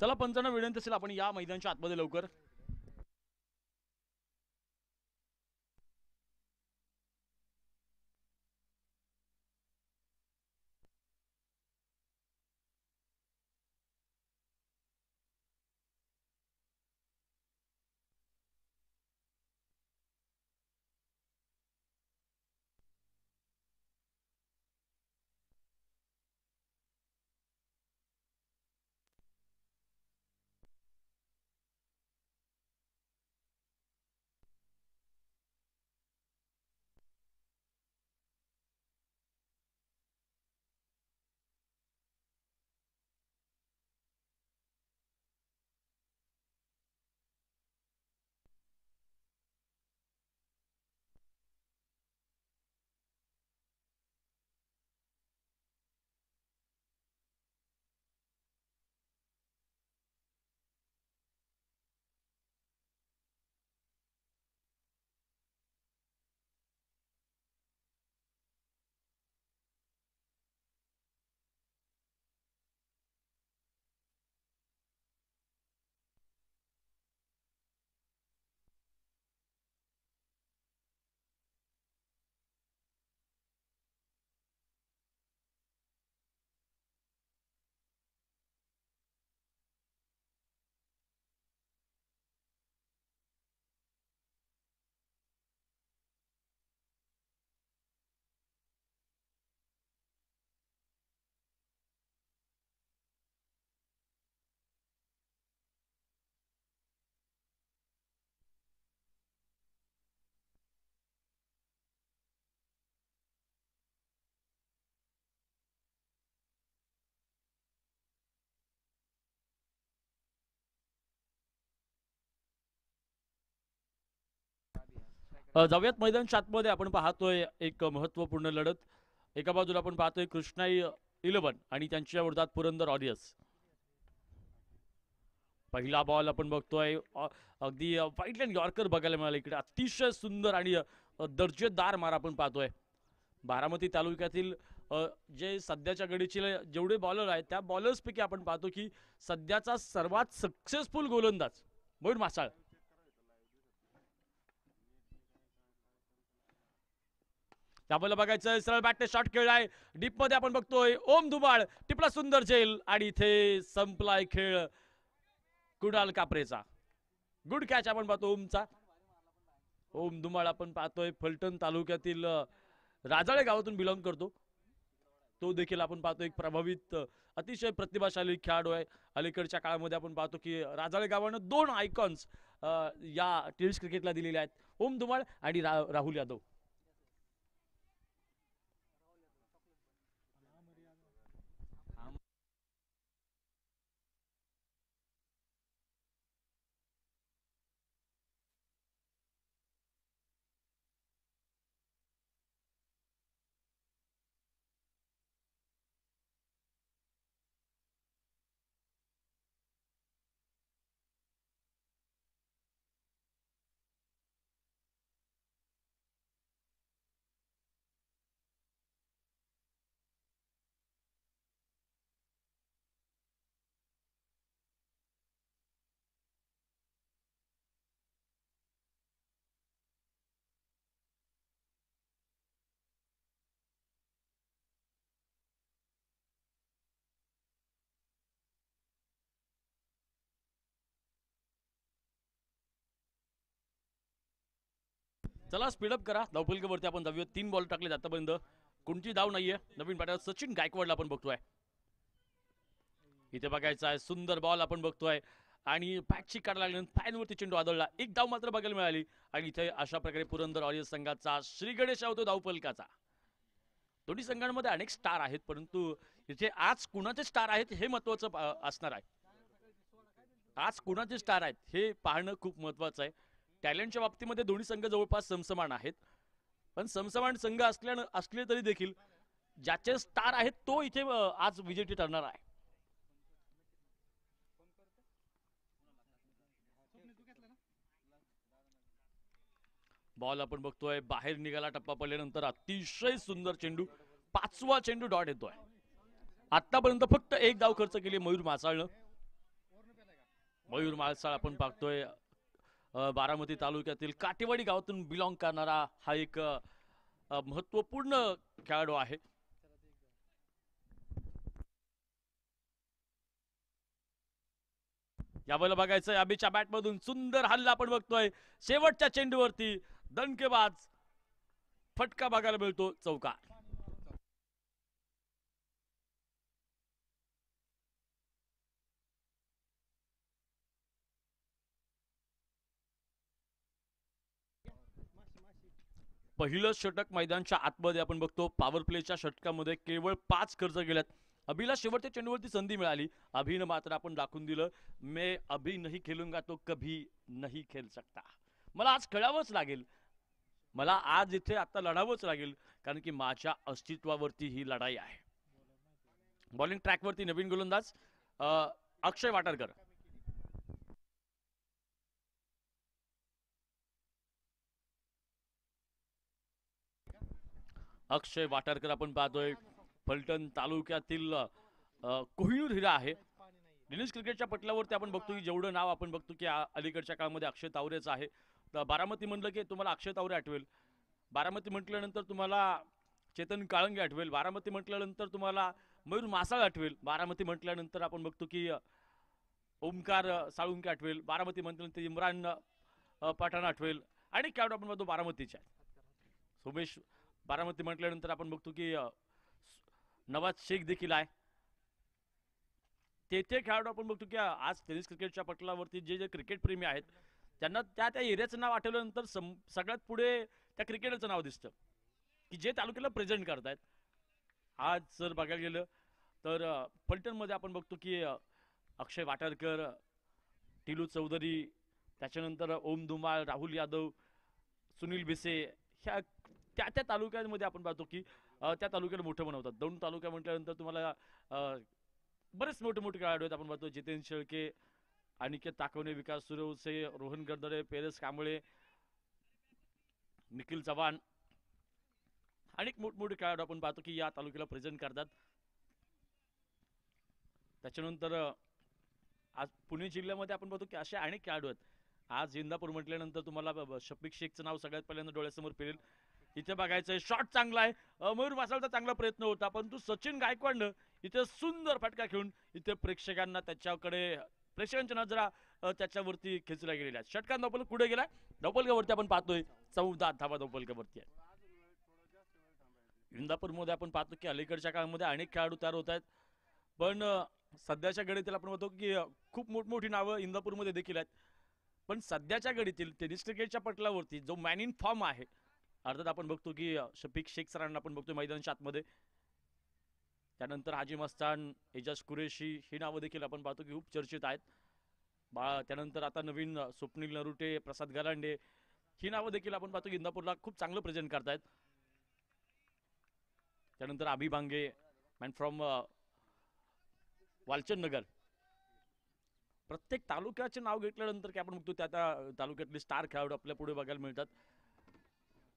चला पंचांना विनंती असेल आपण या मैदानाच्या आतमध्ये लवकर. जाऊयात मैदानच्या आतमध्ये. आपण पाहतोय एक महत्वपूर्ण लढत. एका बाजूला आपण पाहतोय कृष्णाई 11 आणि त्यांच्या विरोधात पुरंदर वॉरियर्स. पहिला बॉल आपण बघतोय अगदी व्हाईट लँड यॉर्कर बघायला मिळाला इकडे. अतिशय सुंदर आणि दर्जेदार मार आपण पाहतोय. बारामती तालुक्यातील जे सध्याच्या घडीचे जेवढे बॉलर आहेत त्या बॉलर्सपैकी आपण पाहतो की सध्याचा सर्वात सक्सेसफुल गोलंदाज मयूर मासाळ. त्यामुळे बघायचं सरळ बॅटने शॉट खेळलाय डीप मध्ये. आपण बघतोय ओम धुमाळ टिपला सुंदर झेल आणि इथे संपलाय खेळ कुणाल कापरेचा. गुड कॅच आपण पाहतो ओमचा. ओम धुमाळ आपण पाहतोय फलटण तालुक्यातील राजाळे गावातून बिलॉंग करतो. तो देखील आपण पाहतो एक प्रभावित अतिशय प्रतिभाशाली खेळाडू आहे. अलीकडच्या काळामध्ये आपण पाहतो की राजाळे गावानं 2 आयकॉन्स या टेस्ट क्रिकेटला दिलेले आहेत, ओम धुमाळ आणि राहुल यादव. चला स्पीडअप करा. धावफलकावरती आपण जाऊया. 3 बॉल टाकले आतापर्यंत, कोणती धाव नाहीये. नवीन बॅटर सचिन गायकवाडला आपण बघतोय. इथे बघायचा आहे सुंदर बॉल आपण बघतोय आणि पॅचची काढला लागल्यानंतर फॅनवरती चेंडू आदळला. एक धाव मात्र बघायला मिळाली आणि इथे अशा प्रकारे पुरंदर वॉरियर्स संघाचा श्री गणेश होतो धावफलकाचा. दोन्ही संघांमध्ये अनेक स्टार आहेत, परंतु इथे आज कुणाचे स्टार आहेत हे महत्वाचं असणार आहे. आज कुणाचे स्टार आहेत हे पाहणं खूप महत्वाचं आहे. टॅलेंटच्या बाबतीमध्ये दोन्ही संघ जवळपास समसमान आहेत, पण समसमान संघ असले तरी देखील ज्याचे स्टार आहेत तो इथे आज विजेते ठरणार आहे. बॉल आपण बघतोय बाहेर निघाला. टप्पा पडल्यानंतर अतिशय सुंदर चेंडू, 5वा चेंडू डॉट येतोय. आतापर्यंत फक्त एक धाव खर्च केली मयूर मासाळनं. मयूर मासाळ आपण पाहतोय बारामती तालुक्यातील काटेवाडी गावातून बिलॉंग करणारा हा एक महत्वपूर्ण खेळाडू आहे. यावेळेला बघायचंय अभिच्या बॅट मधून सुंदर हल्ला आपण बघतोय. शेवटच्या चेंडूवरती दणकेबाज फटका बघायला मिळतो, चौकार. पहिलं षटक मैदानच्या आतमध्ये आपण बघतो. पॉवर प्लेच्या षटकामध्ये केवळ 5 खर्च केल्यात. अभिला शेवटच्या चेंडूवरती संधी मिळाली. अभिनं मात्र आपण दाखवून दिलं, मैं अभी नहीं खेलूंगा तो कभी नहीं खेल सकता. मला आज खेळावंच लागेल, मला आज इथे आता लढावंच लागेल, कारण की माझ्या अस्तित्वावरती ही लढाई आहे. बॉलिंग ट्रॅकवरती नवीन गोलंदाज अक्षय वाटारकर. अक्षय वाटारकर आपण पाहतोय फलटण तालुक्यातील कोहिनूर हिरा आहे. डिनिश क्रिकेटच्या पटलावरती आपण बघतो की जेवढं नाव आपण बघतो की अलीकडच्या काळामध्ये अक्षय तावरेचं आहे. बारामती म्हणलं की तुम्हाला अक्षय तावरे आठवेल. बारामती म्हटल्यानंतर तुम्हाला चेतन काळंगे आठवेल. बारामती म्हटल्यानंतर तुम्हाला मयूर मासाळ आठवेल. बारामती म्हटल्यानंतर आपण बघतो की ओमकार साळुंके आठवेल. बारामती म्हटल्यानंतर इम्रान पठाण आठवेल. आणि खेळाडू आपण बघतो बारामतीचे आहे. सोमेश. बारामती म्हटल्यानंतर आपण बघतो की नवाज शेख देखील आहे. तेथे खेळाडू आपण बघतो की आज टेनिस क्रिकेटच्या पटलावरती जे जे क्रिकेट प्रेमी आहेत त्यांना त्या त्या एरियाचं नाव आठवल्यानंतर सगळ्यात पुढे त्या क्रिकेटरचं नाव दिसतं की जे तालुक्याला प्रेझेंट करतायत. आज जर बघायला गेलं तर फलटणमध्ये आपण बघतो की अक्षय वाटारकर, टिलू चौधरी, त्याच्यानंतर ओम धुमाळ, राहुल यादव, सुनील भिसे ह्या त्या त्या तालुक्यांमध्ये आपण पाहतो की त्या तालुक्याला मोठं बनवतात. दौंड तालुका म्हटल्यानंतर तुम्हाला बरेच मोठे मोठे खेळाडू आहेत. आपण पाहतो जितेंद्र शेळके, अनिकेत ताकवणे, विकास सूर्यवंशी, रोहन गरदरे, पेरेस कांबळे, निखिल चव्हाण, अनेक मोठमोठे खेळाडू आपण पाहतो की या तालुक्याला प्रेझेंट करतात. त्याच्यानंतर आज पुणे जिल्ह्यामध्ये आपण पाहतो की असे अनेक खेळाडू आहेत. आज इंदापूर म्हटल्यानंतर तुम्हाला शफिक शेखचं नाव सगळ्यात पहिल्यांदा डोळ्यासमोर फिरेल. इथे बघायचंय शॉट चांगला आहे. मयूर मासाळचा चांगला प्रयत्न होता, परंतु सचिन गायकवाडनं इथे सुंदर फटका खेळून इथे प्रेक्षकांना त्याच्याकडे प्रेक्षकांच्या नजरा त्याच्यावरती खेचल्या गेलेल्या आहेत. षटकार धावपलक पुढे गेलाय. धावपलकावरती आपण पाहतोय 14 धावा धावपलकावरती आहे. इंदापूरमध्ये आपण पाहतो की अलीकडच्या काळामध्ये अनेक खेळाडू तयार होत आहेत, पण सध्याच्या घडीतील आपण पाहतो की खूप मोठमोठी नावं इंदापूरमध्ये देखील आहेत. पण सध्याच्या घडीतील टेनिस क्रिकेटच्या पटलावरती जो मॅन इन फॉर्म आहे, अर्थात आपण बघतो की शफिक शेख सरांना आपण बघतो मैदानाच्या आतमध्ये. त्यानंतर हाजी मस्तान, एजाज कुरेशी ही नावं देखील आपण पाहतो की खूप चर्चेत आहेत. त्यानंतर आता नवीन स्वप्नील नरुटे, प्रसाद गलांडे ही नावं देखील आपण पाहतो की इंदापूरला खूप चांगलं प्रेझेंट करतायत. त्यानंतर अभि बांगे, मॅन फ्रॉम वालचंद नगर. प्रत्येक तालुक्याचे नाव घेतल्यानंतर की आपण बघतो त्या त्या तालुक्यातले स्टार खेळाडू आपल्या पुढे बघायला मिळतात.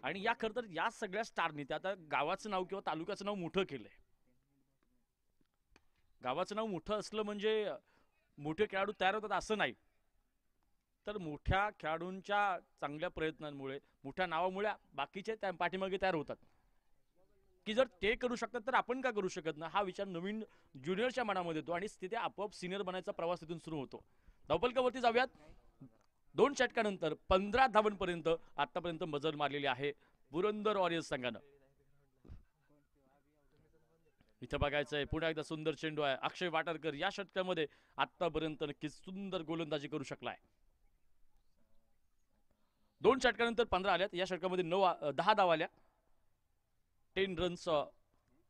आणि या खरं तर या सगळ्या स्टारनी त्या आता गावाचं नाव किंवा तालुक्याचं नाव मोठं केलंय. गावाचं नाव मोठं असलं म्हणजे मोठे खेळाडू तयार होतात असं नाही, तर मोठ्या खेळाडूंच्या चांगल्या प्रयत्नांमुळे, मोठ्या नावामुळे बाकीचे त्या पाठीमागे तयार होतात. की जर ते करू शकतात तर आपण का करू शकत ना, हा विचार नवीन ज्युनियरच्या मनामध्ये येतो आणि तिथे आपोआप सिनियर बनायचा प्रवास तिथून सुरू होतो. धावपलकावरती जाऊयात. 2 षटकानंतर 15 धावांपर्यंत आतापर्यंत मजल मारलेली आहे पुरंदर वॉरियर्स संघानं. इथं बघायचंय पुन्हा एकदा सुंदर चेंडू आहे. अक्षय वाटरकर या षटकामध्ये आतापर्यंत नक्कीच सुंदर गोलंदाजी करू शकलाय. 2 षटकानंतर 15 आल्यात. या षटकामध्ये 10 धावा आल्या. 10 रन्स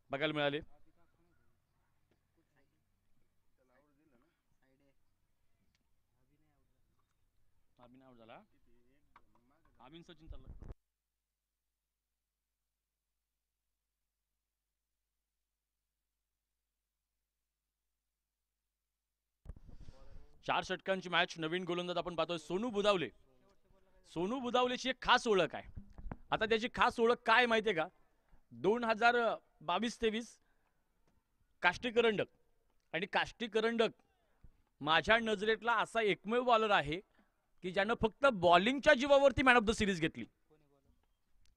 बघायला मिळाले. अभिन आउट झाला. अभिन सचिन चालला. चार षटकांची मॅच. नवीन गोलंदाज आपण पाहतोय सोनू बुदावले. सोनू बुदावलेची एक खास ओळख आहे. आता त्याची खास ओळख काय माहितीये का? 2022-23 काष्टी करंडक. आणि काष्टी करंडक माझ्या नजरेतला असा एकमेव बॉलर आहे की ज्यानं फक्त बॉलिंगच्या जीवावरती मॅन ऑफ द सिरीज घेतली.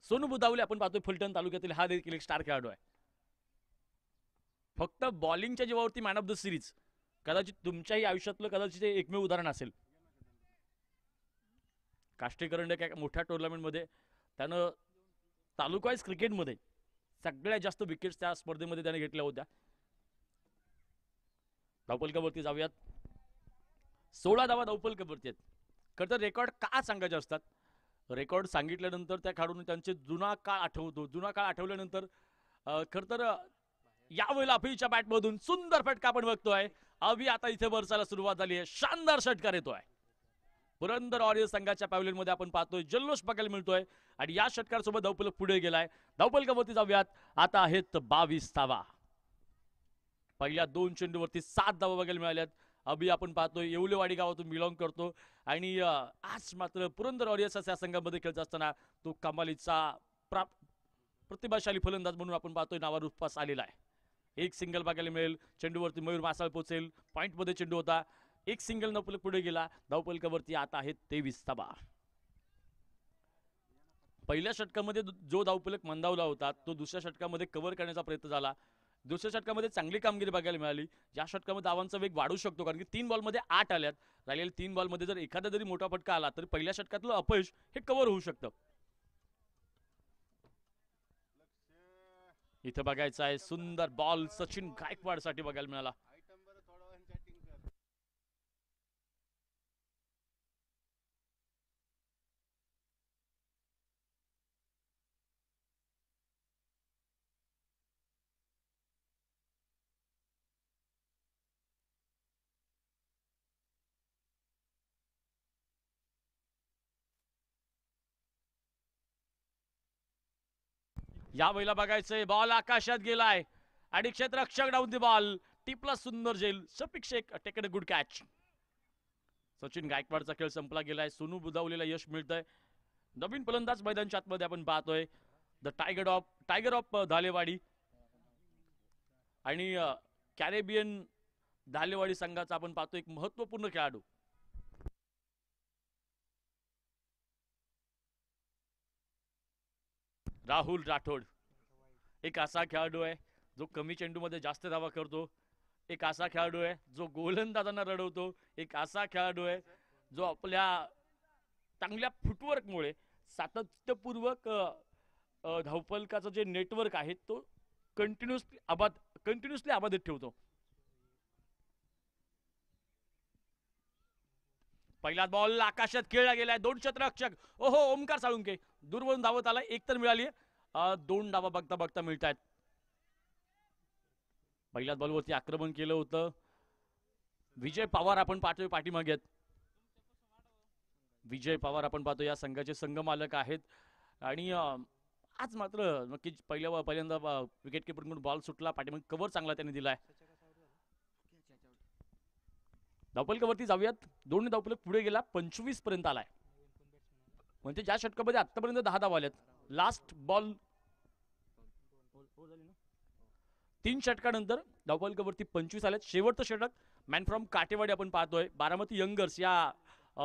सोनू बुदावले आपण पाहतोय फलटण तालुक्यातील हा देखील एक स्टार खेळाडू आहे. फक्त बॉलिंगच्या जीवावरती मॅन ऑफ द सिरीज कदाचित तुमच्याही आयुष्यातलं कदाचित एकमेव उदाहरण असेल. काष्टी करंडक एका मोठ्या टुर्नामेंटमध्ये त्यानं तालुका वाईज क्रिकेटमध्ये सगळ्यात जास्त विकेट्स त्या स्पर्धेमध्ये त्याने घेतल्या होत्या. धावपलकावरती जाऊयात. 16 धावा धावपलकावरती आहेत. खरं तर रेकॉर्ड का सांगायचे असतात? रेकॉर्ड सांगितल्यानंतर त्या खेळाडूंनी त्यांचे जुना काळ आठवतो. जुना काळ आठवल्यानंतर खरं तर यावेळेला अभिच्या बॅटमधून सुंदर फटका आपण बघतोय. अभि आता इथे बरसायला सुरुवात झाली आहे. शानदार षटकार येतोय. पुरंदर वॉरियर्स संघाच्या पॅव्हलियनमध्ये आपण पाहतोय जल्लोष बघायला मिळतोय. आणि या षटकारासोबत धावपलक पुढे गेलाय. धावपलकावरती जाऊयात. आता आहेत 22 धावा. पहिल्या 2 चेंडूवरती 7 धावा बघायला मिळाल्यात. अभि आपण पाहतोय येवलेवाडी गावातून बिलॉंग करतो आणि आज मात्र पुरंदर वॉरियर्स या संघामध्ये खेळत असताना तो कमालीचा प्रतिभाशाली फलंदाज म्हणून आपण पाहतोय नावावर उपवास आलेला आहे. एक सिंगल बघायला मिळेल. चेंडूवरती मयूर मासाळ पोहोचेल. पॉइंटमध्ये चेंडू होता. एक सिंगल धावपलक पुढे गेला. धावपलकावरती आता आहेत 23 धावा. पहिल्या षटकामध्ये जो धावपलक मंदावला होता तो दुसऱ्या षटकामध्ये कव्हर करण्याचा प्रयत्न झाला. दुसऱ्या षटकामध्ये चांगली कामगिरी बघायला मिळाली. या षटकामध्ये धावांचा वेग वाढू शकतो कारण की 3 बॉलमध्ये 8 आल्यात. राहिलेल्या 3 बॉलमध्ये जर एखादा जरी मोठा फटका आला तर पहिल्या षटकातलं अपयश हे कव्हर होऊ शकतं. इथं बघायचं आहे सुंदर बॉल सचिन गायकवाड साठी बघायला मिळाला. या वेळेला बघायचंय बॉल आकाशात गेलाय आणि क्षेत्ररक्षक डाऊन दी बॉल टिपला सुंदर झेल. Shafiq Shaikh taken a good catch. Sachin गायकवाडचा खेळ संपला गेलाय. सोनू बुदावलेला यश मिळतंय. नवीन फलंदाज मैदानच्या आतमध्ये आपण पाहतोय. द टायगर ऑफ धालेवाडी आणि कॅरेबियन धालेवाडी संघाचा आपण पाहतो एक महत्वपूर्ण खेळाडू. राहुल राठोड एक असा खेळाडू आहे जो कमी चेंडूमध्ये जास्त धावा करतो. एक असा खेळाडू आहे जो गोलंदाजांना रडवतो. एक असा खेळाडू आहे जो आपल्या चांगल्या फुटवर्कमुळे सातत्यपूर्वक धावपलकाचं जे नेटवर्क आहे तो कंटिन्युअसली अबाधित ठेवतो. पहिला बॉल आकाशात खेळला गेलाय. 2 क्षेत्ररक्षक ओहो ओमकार साळुंके दूरवरून धावत आलाय. एक तर मिळाली. 2 धावा बघता बघता मिळत आहेत. पहिल्याच बॉलवरती आक्रमण केलं होतं. विजय पवार आपण पाहतोय पाठीमागे. विजय पवार आपण पाहतो या संघाचे संघमालक आहेत. आणि आज मात्र नक्कीच पहिल्यांदा विकेट किपरकडून बॉल सुटला. पाठीमागे कव्हर चांगला त्यांनी दिलाय. धावपलकावरती जाऊयात. 2 धावपलक पुढे गेला. 25 पर्यंत आलाय. म्हणजे ज्या षटकामध्ये आतापर्यंत 10 धावा आल्यात. लास्ट बॉल 3 षटकानंतर धावपलकावरती 25 आल्यात. शेवटचं षटक मॅन फ्रॉम काटेवाडी आपण पाहतोय. बारामती यंगर्स या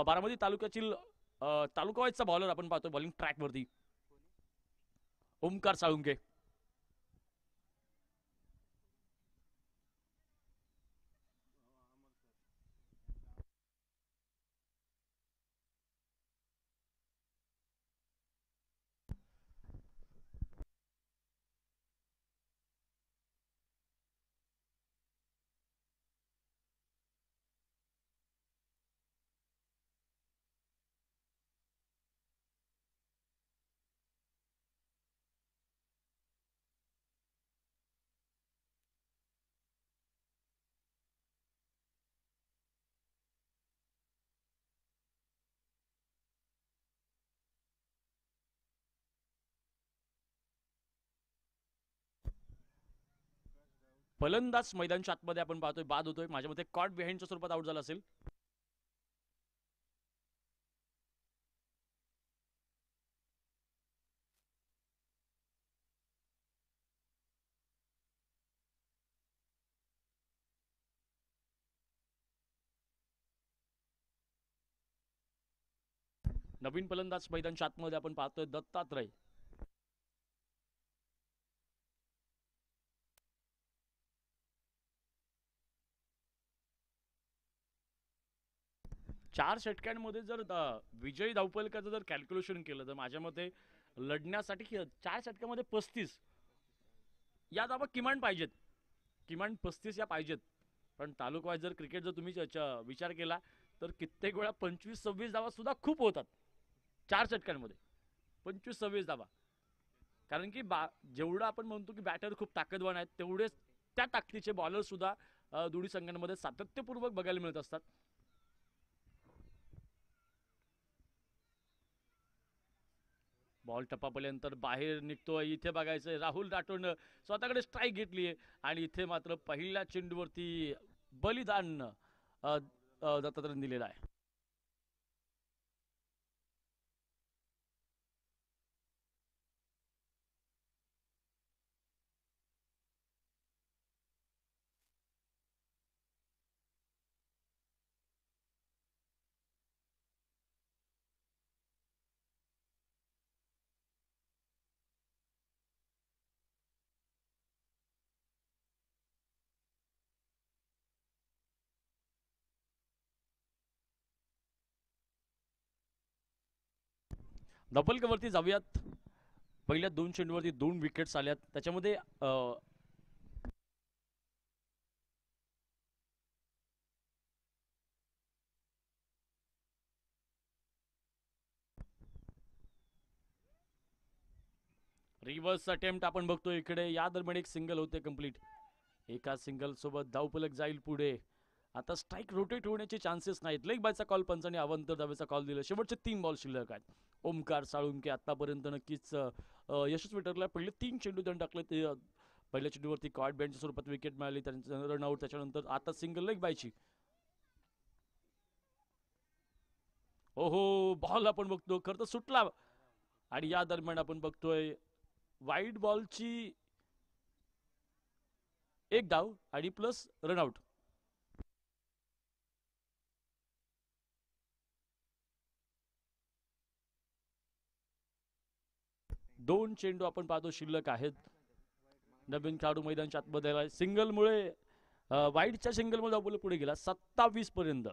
बारामती तालुक्यातील तालुकावाईजचा बॉलर आपण पाहतोय बॉलिंग ट्रॅक वरती. ओमकार साळुंके. फलंदाज मैदानच्या आतमध्ये आपण पाहतोय बाद होतोय. माझ्या मते कॉट बिहाइंडच्या स्वरूपात आउट झाला असेल. नवीन फलंदाज मैदानच्या आतमध्ये आपण पाहतोय दत्तात्रय. चार षटकांमध्ये जर विजयी धावपलकाचं जर कॅल्क्युलेशन केलं तर माझ्या मते लढण्यासाठी 4 षटकामध्ये 35 या धावा किमान पाहिजेत. किमान 35 या पाहिजेत. पण तालुकावाईज जर क्रिकेट जर तुम्ही विचार केला तर कित्येक वेळा 25-26 धावा सुद्धा खूप होतात 4 षटकांमध्ये. 25-26 धावा. कारण की जेवढं आपण म्हणतो की बॅटर खूप ताकदवान आहेत तेवढेच त्या ताकदीचे बॉलर सुद्धा दोन्ही संघांमध्ये सातत्यपूर्वक बघायला मिळत असतात. बॉल टप्पापर्यंत बाहेर निघतोय. इथे बघायचंय राहुल राठोड स्वतःकडे स्ट्राईक घेतलीये आणि इथे मात्र पहिल्या चेंडूवरती बलिदान दत्तात्रयने दिलेलं आहे. धावपलकावरती जाऊयात. पहिल्या 2 चेंडूवरती 2 विकेट्स आल्यात. त्याच्यामध्ये रिव्हर्स अटेम्प्ट आपण बघतो इकडे. या दरम्यान एक सिंगल होते कंप्लीट. एका सिंगल सोबत धावपलक जाईल पुढे. आता स्ट्राईक रोटेट होण्याचे चान्सेस नाहीत. लेग बायचा कॉल पंचाने अवंतर धावेचा कॉल दिला. शेवटचे 3 बॉल शिल्लक आहेत. ओमकार साळुंके आतापर्यंत नक्कीच यशस्वी ठरला. पहिले 3 चेंडू त्यांनी टाकले ते पहिल्या चेंडूवरती कॉर्ड बँडच्या स्वरूपात विकेट मिळाली, त्यांचं रनआउट. त्याच्यानंतर आता सिंगल लेग बायची. हो बॉल आपण बघतो खरं तर सुटला, आणि या दरम्यान आपण बघतोय वाईट बॉलची एक धाव आणि प्लस रनआउट. दोन चेंडू आपण पाहतो शिल्लक आहेत. नवीन खेळाडू मैदानाच्या आतमध्ये सिंगलमुळे वाईटच्या सिंगलमुळे आपल्याला पुढे गेला 27 पर्यंत.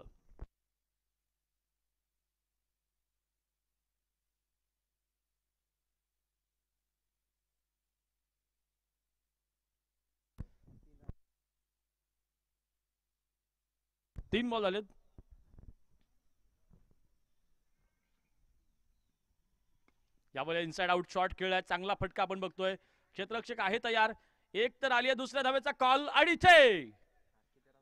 तीन बॉल आलेत. यामध्ये इनसाइड आउट शॉट खेळलाय, चांगला फटका आपण बघतोय. क्षेत्ररक्षक आहे तयार, एक तर आली आहे दुसऱ्या धावेचा कॉल, आणि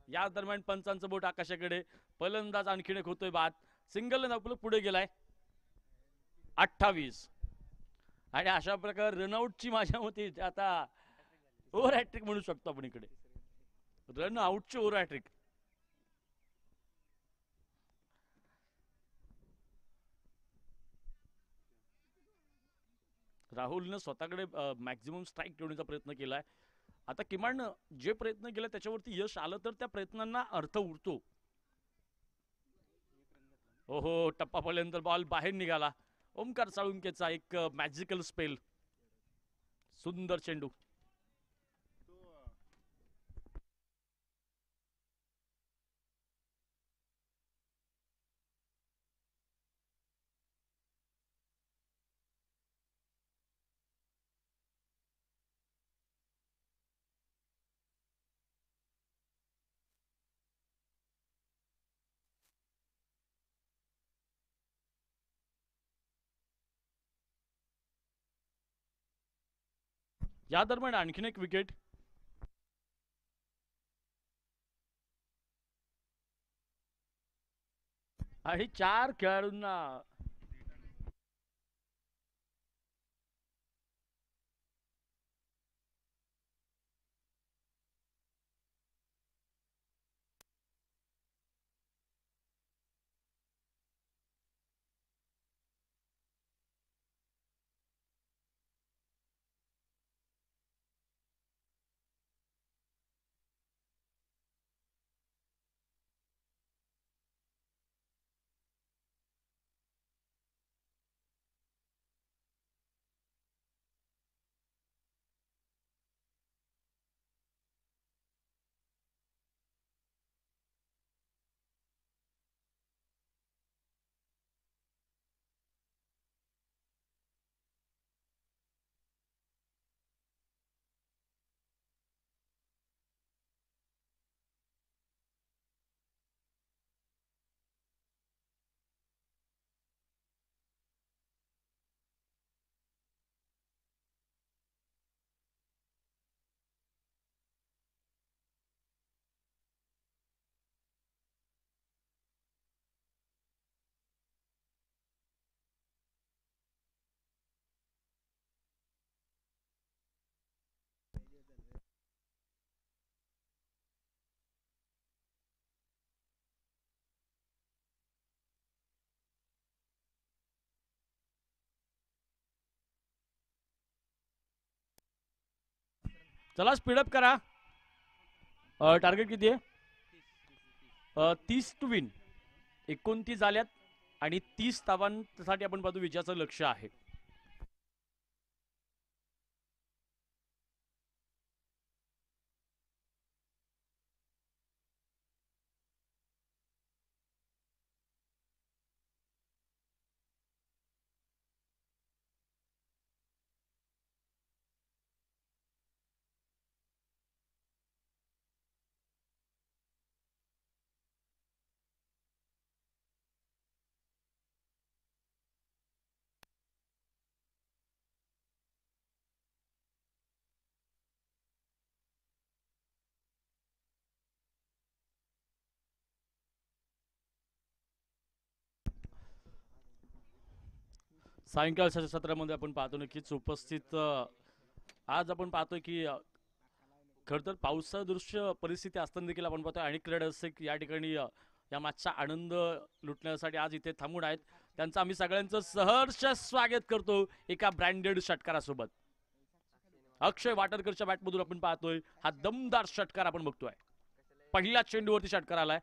या दरम्यान पंचांचं बोट आकाशाकडे. फलंदाज आणखीन एक होतोय बाद. सिंगल आपलं पुढे गेलाय 28. आणि अशा प्रकारे रनआउटची माझ्या मते आता ओव्हर हॅट्रिक म्हणू शकतो आपण इकडे. रन आउटची ओव्हर हॅट्रिक. राहुलनं स्वतःकडे मॅक्झिमम स्ट्राईक ठेवण्याचा प्रयत्न केलाय. आता किमान जे प्रयत्न केले त्याच्यावरती यश आलं तर त्या प्रयत्नांना अर्थ उरतो. टप्पापर्यंत बॉल बाहेर निघाला. ओमकार साळुंकेचा एक मॅजिकल स्पेल. सुंदर चेंडू. या दरम्यान आणखीन एक विकेट. आणि 4 खेळाडूंना चला स्पीडअप करा. टार्गेट किती आहे? 30 टू विन. 29 झाल्यात आणि 30 धावांसाठी आपण पाहतो विजयाचं लक्ष आहे. सायंकाळच्या सत्रामध्ये आपण पाहतो नक्कीच उपस्थित आज आपण पाहतोय की खरं तर पावसादृश्य परिस्थिती असताना देखील आपण पाहतोय आणि क्रीडरसिक या ठिकाणी या मॅचचा आनंद लुटण्यासाठी आज इथे थांबून आहेत. त्यांचं आम्ही सगळ्यांचं सहर्ष स्वागत करतो एका ब्रँडेड षटकारासोबत. अक्षय वाटरकरच्या बॅटमधून आपण पाहतोय हा दमदार षटकार आपण बघतोय. पहिल्या चेंडूवरती षटकार आलाय,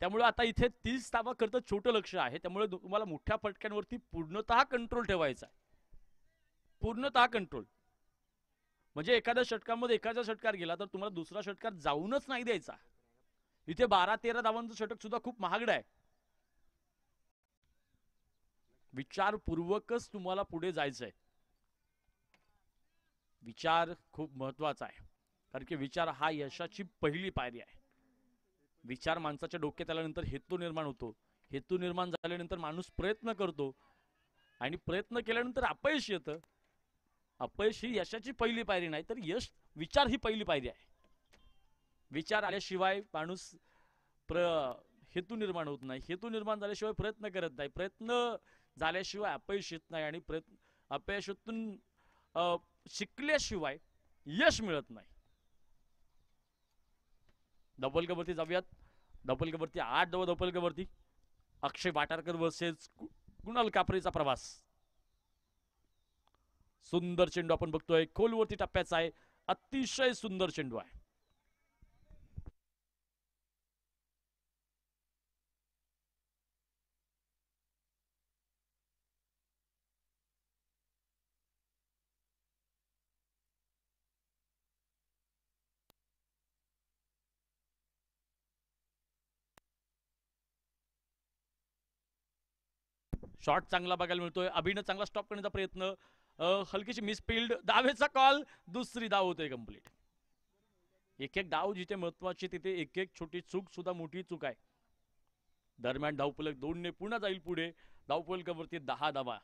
त्यामुळे आता इथे 30 धावा करता छोटं लक्ष आहे, त्यामुळे तुम्हाला मोठ्या फटक्यांवरती पूर्णतः कंट्रोल ठेवायचा आहे. पूर्णतः कंट्रोल म्हणजे एखाद्या षटकामध्ये एखादा षटकार गेला तर तुम्हाला दुसरा षटकार जाऊनच नाही द्यायचा. इथे 12-13 धावांचं षटक सुद्धा खूप महागडं आहे. विचारपूर्वकच तुम्हाला पुढे जायचंय. विचार खूप महत्वाचा आहे, कारण की विचार हा यशाची पहिली पायरी आहे. विचार माणसाच्या डोक्यात आल्यानंतर हेतू निर्माण होतो. हेतू निर्माण झाल्यानंतर माणूस प्रयत्न करतो आणि प्रयत्न केल्यानंतर अपयश येतं. अपयश ही यशाची पहिली पायरी नाही, तर यश विचार ही पहिली पायरी आहे. विचार आल्याशिवाय माणूस हेतू निर्माण होत नाही. हेतू निर्माण झाल्याशिवाय प्रयत्न करत नाही. प्रयत्न झाल्याशिवाय अपयश येत नाही आणि अपयशातून शिकल्याशिवाय यश मिळत नाही. धपलकवरती जाऊयात. धपलकवरती 8 धावा धपलकवरती. अक्षय वाटारकर वर्सेस कुणाल कापरेचा प्रवास. सुंदर चेंडू आपण बघतोय, खोलवरती टप्प्याचा आहे. अतिशय सुंदर चेंडू आहे. शॉट चांगला बघायला मिळतोय. अभिनं चांगला स्टॉप करण्याचा प्रयत्न, हलकीशी मिसफिल्ड. दावेचा कॉल, दुसरी धाव होते कंप्लीट. एक एक धाव जिथे महत्वाची तिथे एक एक छोटी चूक सुद्धा मोठी चूक आहे. दरम्यान धावफलक 2 ने पुन्हा जाईल पुढे. धावफलकावरती 10 धावा.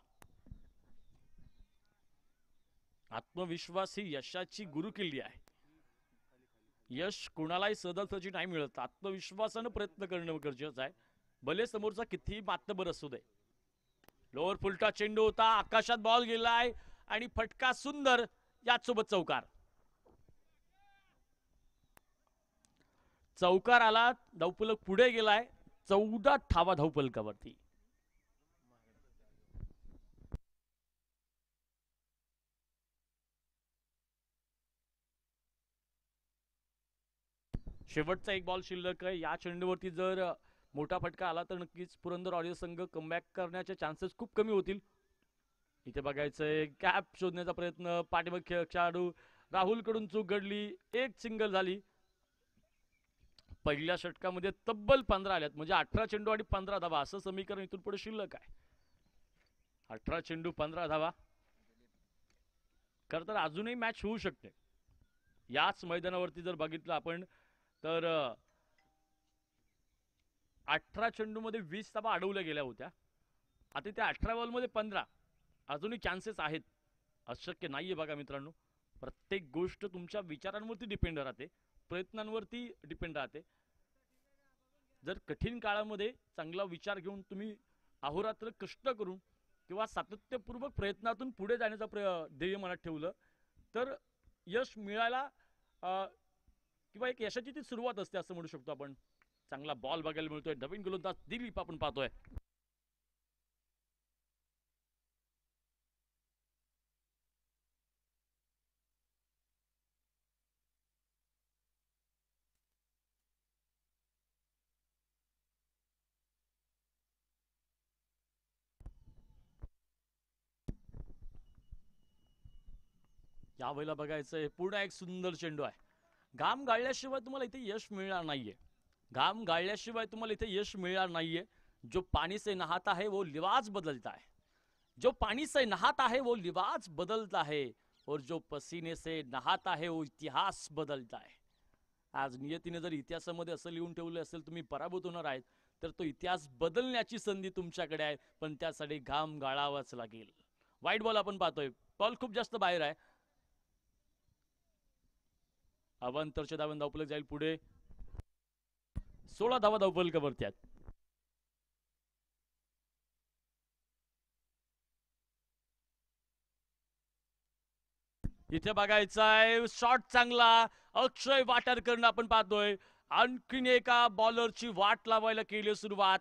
आत्मविश्वास ही यशाची गुरुकिल्ली आहे. यश कोणालाही सहजासहजी नाही मिळत. आत्मविश्वासानं प्रयत्न करणं गरजेचं आहे, भले समोरचा कितीही मातबर असू दे. लोअर फुलटा चेंडू होता, आकाशात बॉल गेलाय आणि फटका सुंदर. याचसोबत चौकार. चौकार आला, धावफलक पुढे गेलाय. 14 धावा धावफलकावरती. शेवटचा एक बॉल शिल्लक आहे. या चेंडूवरती जर मोठा फटका आला तर नक्कीच पुरंदर वॉरियर्स संघ कमबॅक करण्याचे चान्सेस खूप कमी होतील. इथे बघायचंय गॅप शोधण्याचा प्रयत्न. पाठीमाग खेळाडू राहुल कडून चूक घडली. एक सिंगल झाली. पहिल्या षटकामध्ये तब्बल 15 आल्यात, म्हणजे 18 चेंडू आणि 15 धावा असं समीकरण इथून पुढे शिल्लक आहे. 18 चेंडू 15 धावा. खरं तर अजूनही मॅच होऊ शकते. याच मैदानावरती जर बघितलं आपण तर 18 चेंडू मध्ये 20 धावा अडवल्या गेल्या होत्या. आता त्या 18 बॉल मध्ये 15 अजूनही चान्सेस आहेत. अशक्य नाहीये बघा मित्रांनो. प्रत्येक गोष्ट तुमच्या विचारांवरती डिपेंड राहते, प्रयत्नांवरती डिपेंड राहते. जर कठीण काळामध्ये चांगला विचार घेऊन तुम्ही अहोरात्र कष्ट करून किंवा सातत्यपूर्वक प्रयत्नातून पुढे जाण्याचा ध्येय मनात ठेवलं तर यश मिळायला किंवा एक यशाची ती सुरुवात असते असं म्हणू शकतो आपण. चांगला बॉल बघायला मिळतोय. नवीन गोलंदाज दिलीप आपण पाहतोय. यावेळेला बघायचंय पुन्हा एक सुंदर चेंडू आहे. घाम गाळल्याशिवाय तुम्हाला इथे यश मिळणार नाहीये. घाम गाळल्याशिवाय तुम्हाला इथे यश मिळणार नाहीये. जो पानी से नहाता है वो लिबास बदलता है. जो पानी से नहाता है वो लिबास बदलता है और जो पसीने से नहाता है वो इतिहास बदलता है. आज नियतीने जर इतिहासामध्ये असं लिहून ठेवलं असेल तुम्ही पराभूत होणार आहेत, तर तो इतिहास बदलण्याची संधी तुमच्याकडे आहे, पण त्यासाठी घाम गाळावाच लागेल. वाईट बॉल आपण पाहतोय. बॉल खूप जास्त बाहेर आहे. अवांतरच्या धावन धावफलक जाईल पुढे. 16 धावा धावफलकावरती आहेत. इथे बघायचा आहे शॉट चांगला अक्षय वाटारकरनं आपण पाहतोय. आणखीन एका बॉलरची वाट लावायला केली सुरुवात.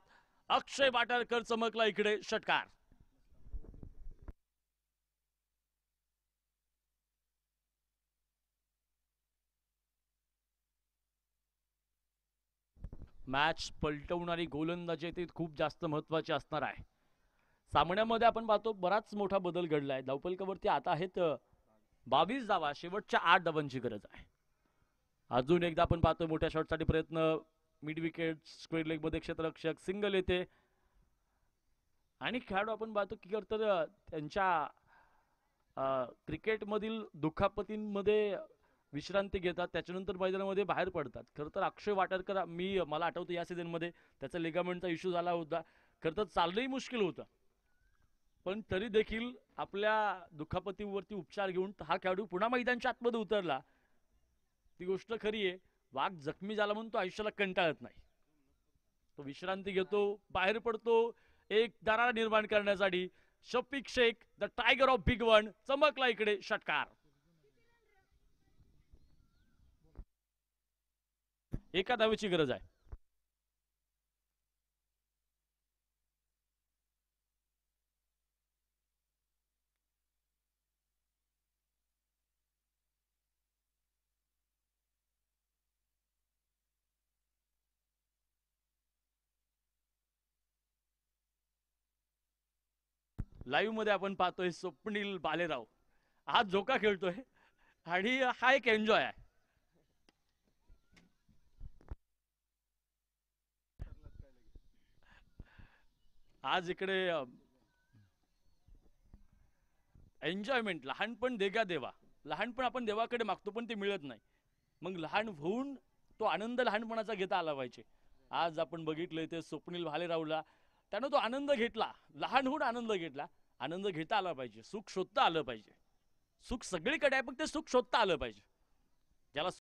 अक्षय वाटारकर चमकला इकडे षटकार. मॅच पलटवणारी गोलंदाजी ती खूप जास्त महत्वाची असणार आहे. सामन्यामध्ये आपण पाहतो बराच मोठा बदल घडलाय. धावफलकावरती आता आहेत 22 धावा. शेवटच्या 8 धावांची गरज आहे. अजून एकदा आपण पाहतो मोठ्या शॉटसाठी प्रयत्न. मिड विकेट स्क्वेअर लेग मध्ये क्षेत्ररक्षक सिंगल येते आणि खेळाडू आपण पाहतो की तर त्यांच्या क्रिकेटमधील दुखापतींमध्ये विश्रांती घेतात, त्याच्यानंतर मैदानामध्ये बाहेर पडतात. खरं तर अक्षय वाटारकर मला आठवतं या सीझनमध्ये त्याचा लिगामेंटचा इश्यू झाला होता. खरं तर चालणंही मुश्किल होतं, पण तरी देखील आपल्या दुखापतीवरती उपचार घेऊन हा खेळाडू पुन्हा मैदानाच्या आतमध्ये उतरला. ती गोष्ट खरी आहे. वाघ जखमी झाला म्हणून तो आयुष्याला कंटाळत नाही. तो विश्रांती घेतो, बाहेर पडतो एक दरार निर्माण करण्यासाठी. Shafiq Shaikh the tiger of big one चमकला इकडे षटकार. एका धावेची गरज आहे. लाईव्ह मध्ये आपण पाहतोय स्वप्नील बालेराव हा झोका खेळतोय आणि हा एक एन्जॉय आहे. आज इकडे एन्जॉयमेंट. लहानपण देगा देवा. लहानपण आपण देवाकडे मागतो पण ते मिळत नाही. मग लहान होऊन तो आनंद लहानपणाचा घेता आला पाहिजे. आज आपण बघितलंय ते स्वप्नील भालेरावला त्यानं तो आनंद घेतला. लहान होऊन आनंद घेतला. आनंद घेता आला पाहिजे. सुख शोधता आलं पाहिजे. सुख सगळीकडे आहे पण ते सुख शोधता आलं पाहिजे. ज्याला